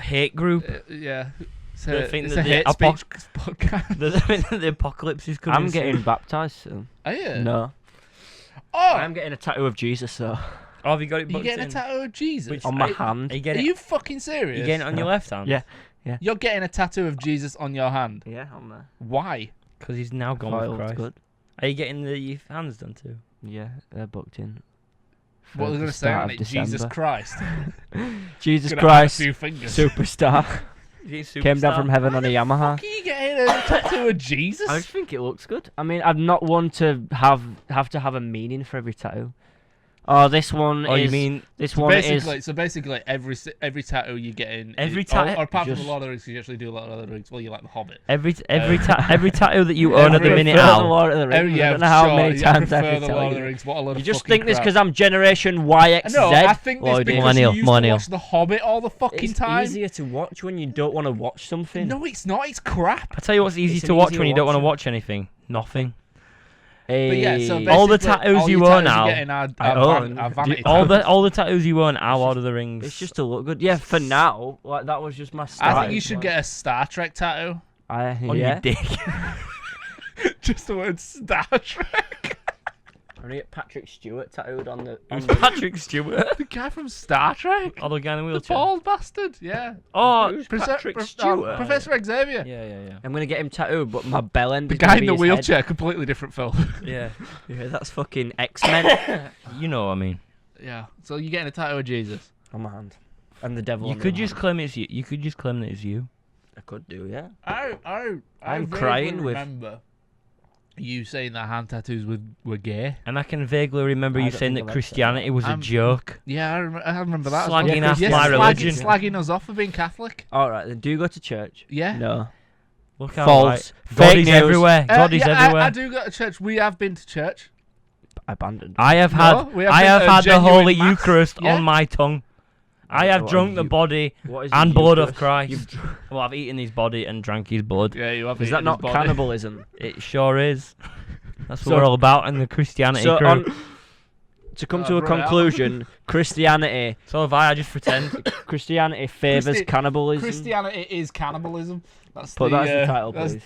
Speaker 3: hate group.
Speaker 2: Yeah.
Speaker 3: It's
Speaker 2: a hate speech podcast.
Speaker 3: The apocalypse is coming.
Speaker 1: I'm getting baptised soon.
Speaker 2: Are you?
Speaker 1: No.
Speaker 2: Oh!
Speaker 1: I'm getting a tattoo of Jesus, though.
Speaker 3: Oh, have you got it booked
Speaker 2: You're getting a tattoo of Jesus?
Speaker 1: On my hand.
Speaker 3: Are
Speaker 2: you fucking serious?
Speaker 3: You getting it on your left hand?
Speaker 1: Yeah.
Speaker 2: You're getting a tattoo of Jesus on your hand?
Speaker 1: Yeah, on there.
Speaker 2: Why?
Speaker 3: Because he's now gone with Christ. Good. Are you getting the hands done too?
Speaker 1: Yeah, they're booked in.
Speaker 2: What are they going to say on it? Jesus Christ.
Speaker 1: Jesus Christ.
Speaker 2: Superstar.
Speaker 1: Came down from heaven on a Yamaha.
Speaker 2: Are you getting a tattoo of Jesus?
Speaker 1: I just think it looks good. I mean, I'm not one to have to have a meaning for every tattoo. Oh, this one is...
Speaker 3: you mean...
Speaker 1: This one is...
Speaker 2: So basically, every tattoo you get in...
Speaker 3: Every tattoo...
Speaker 2: Or apart from the Lord of the Rings, you actually do a lot of Lord of the Rings. Well, you like The Hobbit.
Speaker 3: Every tattoo that you own at the minute,
Speaker 1: Al. Lord of the Rings. I don't know how many times I have to tell you.
Speaker 2: What a lot
Speaker 1: you just think this because I'm Generation YXZ?
Speaker 2: No, I think this because you used to watch The Hobbit all the fucking time.
Speaker 1: It's easier to watch when you don't want to watch something.
Speaker 2: No, it's not. It's crap.
Speaker 3: I tell you what's easy to watch when you don't want to watch anything. Nothing.
Speaker 2: But yeah, so
Speaker 3: all the tattoos you own now,
Speaker 2: all
Speaker 3: the tattoos you own are Lord of the Rings.
Speaker 1: It's just to look good. Yeah, for now, like that was just my style.
Speaker 2: I think you should get a Star Trek tattoo
Speaker 3: on your dick.
Speaker 2: Just the word Star Trek.
Speaker 1: I'm gonna get Patrick Stewart tattooed on the.
Speaker 3: Patrick Stewart?
Speaker 2: The guy from Star Trek?
Speaker 3: Oh, the guy in the wheelchair?
Speaker 2: The bald bastard, yeah.
Speaker 3: Oh, Patrick Stewart?
Speaker 2: Professor Xavier.
Speaker 3: Yeah.
Speaker 1: I'm gonna get him tattooed, but my bell end.
Speaker 2: The guy in the wheelchair, completely different film.
Speaker 3: Yeah,
Speaker 1: that's fucking X-Men.
Speaker 3: You know what I mean.
Speaker 2: Yeah, so you're getting a tattoo of Jesus?
Speaker 1: On my hand. And the devil
Speaker 3: You could just claim it's you. You could just claim that it's you.
Speaker 1: I could do, yeah.
Speaker 2: I'm
Speaker 1: crying with...
Speaker 2: remember you saying that hand tattoos were gay.
Speaker 3: And I can vaguely remember you saying that Christianity was a joke.
Speaker 2: Yeah, I remember that.
Speaker 3: Slagging off my religion.
Speaker 2: Slagging us off for being Catholic.
Speaker 1: Alright, then do you go to church?
Speaker 2: Yeah.
Speaker 1: No.
Speaker 3: Look how
Speaker 1: false.
Speaker 3: God is everywhere. God is everywhere.
Speaker 2: I do go to church. We have been to church.
Speaker 1: Abandoned.
Speaker 3: I have had the Holy Eucharist on my tongue. I have drunk the body and blood of Christ. Well, I've eaten his body and drank his blood.
Speaker 2: Yeah, you have.
Speaker 1: Is that not cannibalism?
Speaker 3: It sure is. That's what we're all about in the Christianity crew.
Speaker 1: To come to a conclusion, Christianity...
Speaker 3: So have I just pretend.
Speaker 1: Christianity favours cannibalism.
Speaker 2: Christianity is cannibalism. That's
Speaker 1: the title, please.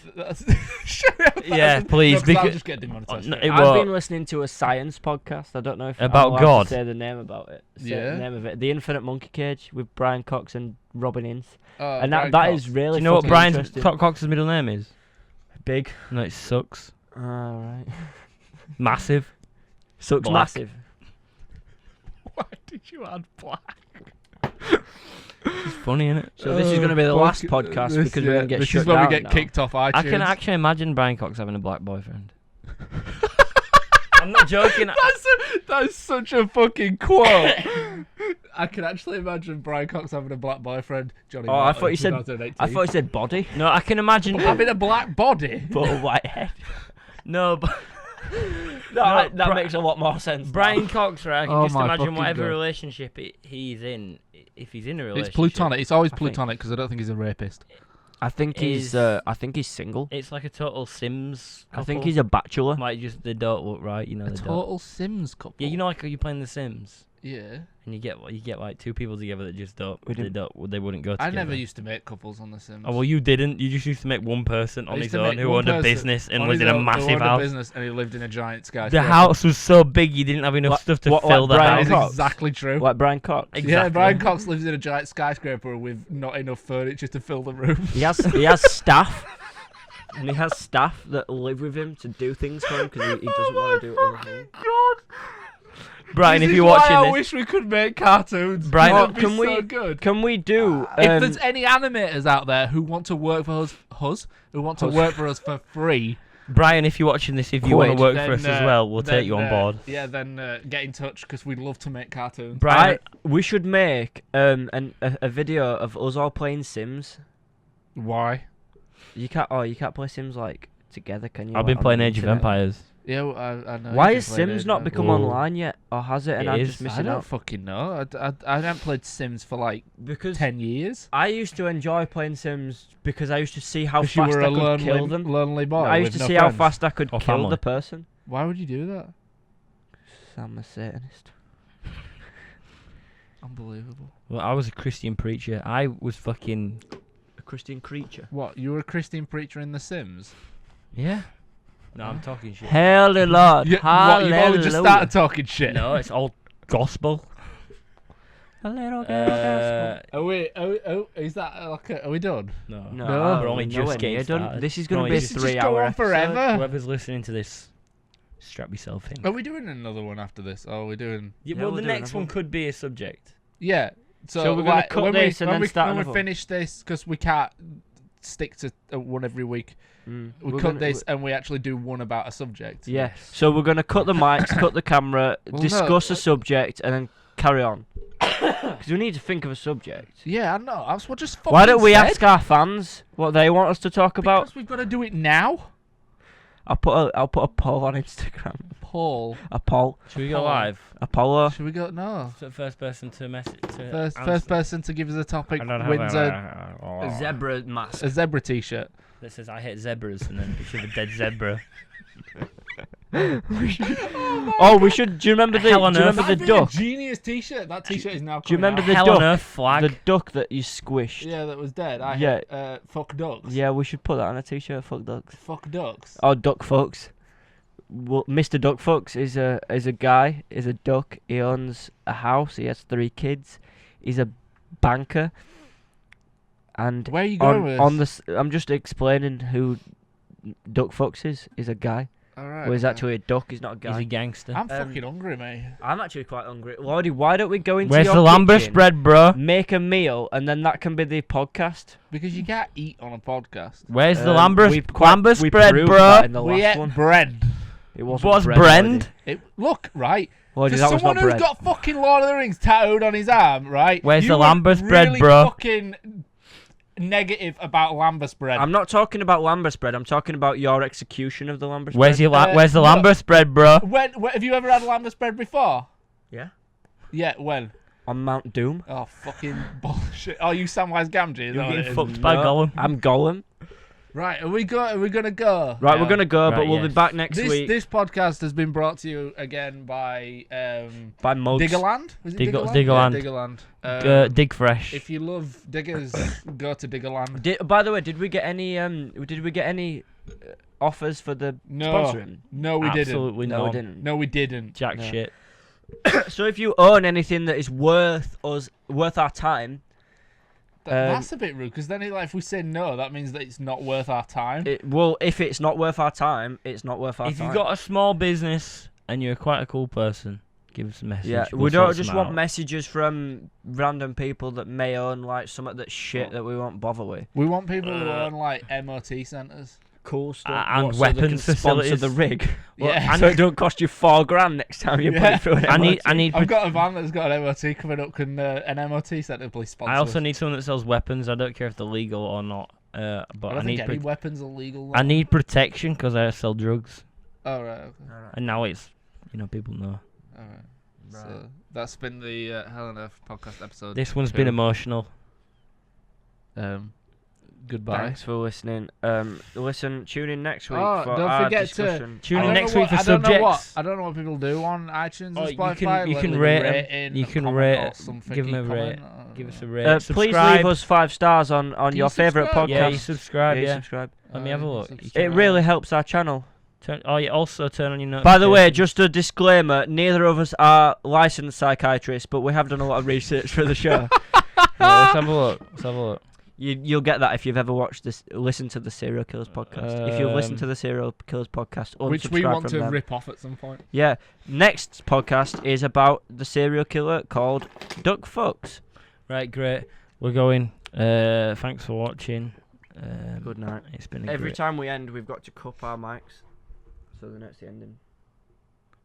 Speaker 3: Yeah, please.
Speaker 2: No, because I'll just get demonetized.
Speaker 1: I've been listening to a science podcast. I don't know if
Speaker 3: about
Speaker 1: I'm allowed
Speaker 3: God.
Speaker 1: to say the name about it. The name of it. The Infinite Monkey Cage with Brian Cox and Robin Ince. And that is really.
Speaker 3: Do you know what Brian Cox's middle name is?
Speaker 1: Big.
Speaker 3: No, it sucks.
Speaker 1: Alright.
Speaker 3: Massive.
Speaker 1: Sucks massive.
Speaker 2: Why did you add black?
Speaker 3: It's funny, isn't it?
Speaker 1: So this is going to be the last podcast because we're going to get shut down.
Speaker 2: This is when we get kicked off iTunes.
Speaker 3: I can actually imagine Brian Cox having a black boyfriend. I'm not joking.
Speaker 2: That's such a fucking quote. I can actually imagine Brian Cox having a black boyfriend. Johnny.
Speaker 1: Oh, I thought you said body.
Speaker 3: No, I can imagine
Speaker 2: having a black body,
Speaker 1: but a white head.
Speaker 3: No, but
Speaker 1: that makes a lot more sense.
Speaker 3: Brian Cox, right? I can just imagine whatever relationship he's in. If he's in a relationship,
Speaker 2: it's platonic. It's always platonic because I don't think he's a rapist.
Speaker 1: I think he's single.
Speaker 3: It's like a total Sims couple.
Speaker 1: I think he's a bachelor.
Speaker 3: Might just they don't look right, you know.
Speaker 2: Total Sims couple.
Speaker 3: Yeah, you know, like you're playing The Sims.
Speaker 2: Yeah.
Speaker 3: And you get like two people together that just don't. They wouldn't go together.
Speaker 2: I never used to make couples on The Sims.
Speaker 3: Oh well, you didn't. You just used to make one person on his own who owned a business and lived in a massive house.
Speaker 2: And he lived in a giant skyscraper.
Speaker 3: The house was so big you didn't have enough stuff to fill the house.
Speaker 2: That is exactly true.
Speaker 1: Like Brian Cox.
Speaker 3: Exactly.
Speaker 2: Yeah, Brian Cox lives in a giant skyscraper with not enough furniture to fill the room.
Speaker 1: He has staff. And he has staff that live with him to do things for him because he doesn't want to do other things.
Speaker 2: God.
Speaker 3: Brian, if you're watching this,
Speaker 2: I wish we could make cartoons.
Speaker 3: Brian,
Speaker 1: can we do?
Speaker 2: If there's any animators out there who want to work for us, who want to work for us for free,
Speaker 3: Brian, if you're watching this, if you want to work for us as well, we'll take you on board.
Speaker 2: Yeah, then get in touch because we'd love to make cartoons.
Speaker 3: Brian,
Speaker 1: we should make a video of us all playing Sims.
Speaker 2: Why?
Speaker 1: You can't play Sims like together, can you?
Speaker 3: I've been playing Age of Empires.
Speaker 2: Yeah, well, I know.
Speaker 1: Why has Sims not become online yet, or has it? And I'm just missing out.
Speaker 2: I don't fucking know. I haven't played Sims for like 10 years.
Speaker 1: I used to enjoy playing Sims because I used to see how fast I could kill them.
Speaker 2: Lonely boy.
Speaker 1: I used to see how fast I could kill the person.
Speaker 2: Why would you do that?
Speaker 1: I'm a Satanist.
Speaker 2: Unbelievable.
Speaker 3: Well, I was a Christian preacher. I was fucking
Speaker 1: a Christian creature.
Speaker 2: What? You were a Christian preacher in The Sims?
Speaker 3: Yeah. No, I'm talking shit.
Speaker 1: Hallelujah, Lord.
Speaker 2: What, you've only just started talking shit?
Speaker 3: No, it's all gospel.
Speaker 1: A little gospel.
Speaker 2: Is that like? Are we done?
Speaker 3: No.
Speaker 2: We're
Speaker 3: only just getting started.
Speaker 1: This is going to be a 3
Speaker 2: hour
Speaker 1: episode.
Speaker 2: Forever.
Speaker 3: Whoever's listening to this, strap yourself in.
Speaker 2: Are we doing another one after this? Or are we doing?
Speaker 3: Yeah, well, the next one could be a subject.
Speaker 2: Yeah.
Speaker 1: So we're going to cut this and then start
Speaker 2: when we finish this, because we can't stick to one every week. We cut this and we actually do one about a subject.
Speaker 1: Yeah. So we're going to cut the mics, cut the camera, discuss a subject, and then carry on. Because we need to think of a subject.
Speaker 2: Yeah, I know. That's what just fucking
Speaker 1: Why don't we ask our fans what they want us to talk about?
Speaker 2: Because we've got to do it now.
Speaker 1: I'll put a poll on Instagram. A poll.
Speaker 3: Should we go live?
Speaker 1: Apollo.
Speaker 2: Should we go? No.
Speaker 3: So first person to message.
Speaker 2: First person to give us a topic wins
Speaker 1: a zebra mask.
Speaker 2: A zebra t-shirt.
Speaker 3: That says I hate zebras and then picture of a dead zebra.
Speaker 1: We should. Do you remember the duck?
Speaker 2: Genius t-shirt. That t-shirt is now.
Speaker 1: Do you remember the duck? Flag. The duck that you squished.
Speaker 2: Yeah, that was dead. Fuck ducks.
Speaker 1: Yeah, we should put that on a t-shirt. Fuck ducks.
Speaker 2: Fuck ducks.
Speaker 1: Oh, duck fucks. Well, Mr. Duck Fucks is a guy. Is a duck. He owns a house. He has 3 kids. He's a banker. And
Speaker 2: where are you going with this?
Speaker 1: I'm just explaining who Duck Fucks is. He's a guy.
Speaker 2: Alright.
Speaker 1: Well, he's actually a duck. He's not a guy.
Speaker 3: He's a gangster.
Speaker 2: I'm fucking hungry, mate.
Speaker 1: I'm actually quite hungry. Lordy, why don't we go into
Speaker 3: Where's
Speaker 1: your
Speaker 3: the lamber
Speaker 1: kitchen,
Speaker 3: spread, bro?
Speaker 1: make a meal, and then that can be the podcast?
Speaker 2: Because you can't eat on a podcast.
Speaker 3: Where's the lamber spread, bro?
Speaker 2: We ate bread.
Speaker 1: It wasn't
Speaker 3: What's
Speaker 1: bread?
Speaker 2: Look, right.
Speaker 1: Lordy,
Speaker 2: For someone who's got fucking Lord of the Rings tattooed on his arm, right?
Speaker 3: Where's the lamber spread, bro?
Speaker 2: Fucking negative about lambus bread.
Speaker 1: I'm not talking about lambus bread. I'm talking about your execution of the lambus bread.
Speaker 3: Where's the lambus bread, bro?
Speaker 2: When have you ever had lambus bread before?
Speaker 1: Yeah.
Speaker 2: Yeah, when?
Speaker 1: On Mount Doom.
Speaker 2: Oh, fucking bullshit. Oh, you Samwise Gamgee?
Speaker 3: You're getting fucked by Gollum.
Speaker 1: I'm Gollum.
Speaker 2: Right, are we gonna go?
Speaker 1: Right, we're gonna go, but we'll be back next week.
Speaker 2: This podcast has been brought to you again by
Speaker 1: Mugs.
Speaker 2: Diggerland. Was it
Speaker 3: Diggerland?
Speaker 2: Yeah, Diggerland.
Speaker 3: Dig Fresh.
Speaker 2: If you love diggers, go to Diggerland.
Speaker 1: By the way, did we get any offers for the sponsoring?
Speaker 2: No, we didn't.
Speaker 3: Absolutely
Speaker 1: no, we didn't.
Speaker 2: No, we didn't.
Speaker 3: Jack shit.
Speaker 1: So if you own anything that is worth our time.
Speaker 2: That's a bit rude, because then if we say no, that means that it's not worth our time.
Speaker 1: If it's not worth our time, it's not worth our time.
Speaker 3: If you've got a small business and you're quite a cool person, give us a message.
Speaker 1: Yeah, we don't just want messages from random people that may own like something that's shit that we won't bother with.
Speaker 2: We want people who own like MOT centres.
Speaker 1: cool stuff
Speaker 3: and weapons facilities.
Speaker 1: Sponsor the rig.
Speaker 2: Yeah,
Speaker 1: so it don't cost you $4,000 next time you put it through an MOT.
Speaker 2: I've got a van that's got an MOT coming up. Can an MOT centre please sponsor?
Speaker 3: I also need someone that sells weapons. I don't care if they're legal or not. But
Speaker 2: I don't think any weapons are legal.
Speaker 3: I need protection because I sell drugs.
Speaker 2: Oh right. Okay.
Speaker 3: And now it's, people know.
Speaker 2: All right. So that's been the Hell on Earth podcast episode.
Speaker 3: This one's been emotional.
Speaker 2: Goodbye.
Speaker 1: Thanks for listening. Tune in next week
Speaker 2: for
Speaker 1: don't
Speaker 2: our
Speaker 1: forget
Speaker 2: discussion.
Speaker 3: Tune in next week for subjects.
Speaker 2: I don't know what people do on iTunes and Spotify.
Speaker 3: You can rate. You can rate. Give them a rate. Give us a rate.
Speaker 1: Please leave us 5 stars on your favourite podcast.
Speaker 3: Yeah, you subscribe.
Speaker 1: Yeah, subscribe.
Speaker 3: Let me have a look.
Speaker 1: It really helps our channel.
Speaker 3: You also turn on your notifications.
Speaker 1: By the way, just a disclaimer: neither of us are licensed psychiatrists, but we have done a lot of research for the show.
Speaker 3: Let's have a look.
Speaker 1: You'll get that if you've ever listened to the Serial Killers podcast. If you've listened to the Serial Killers podcast,
Speaker 2: which we want to rip off at some point.
Speaker 1: Yeah. Next podcast is about the serial killer called Duck Fucks.
Speaker 3: Right, great. We're going. Thanks for watching.
Speaker 1: Good night.
Speaker 3: It's been
Speaker 1: every time we end, we've got to cup our mics, so then it's the ending.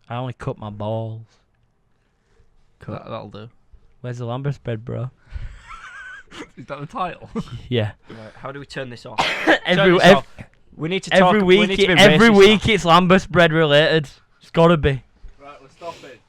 Speaker 3: I only cut my balls.
Speaker 2: That'll do.
Speaker 3: Where's the Lambert spread, bro?
Speaker 2: Is that the title?
Speaker 3: Yeah.
Speaker 1: Right, how do we turn this off? We need to talk.
Speaker 3: Every week it's Lambert spread related. It's gotta be.
Speaker 2: Right, let's stop it.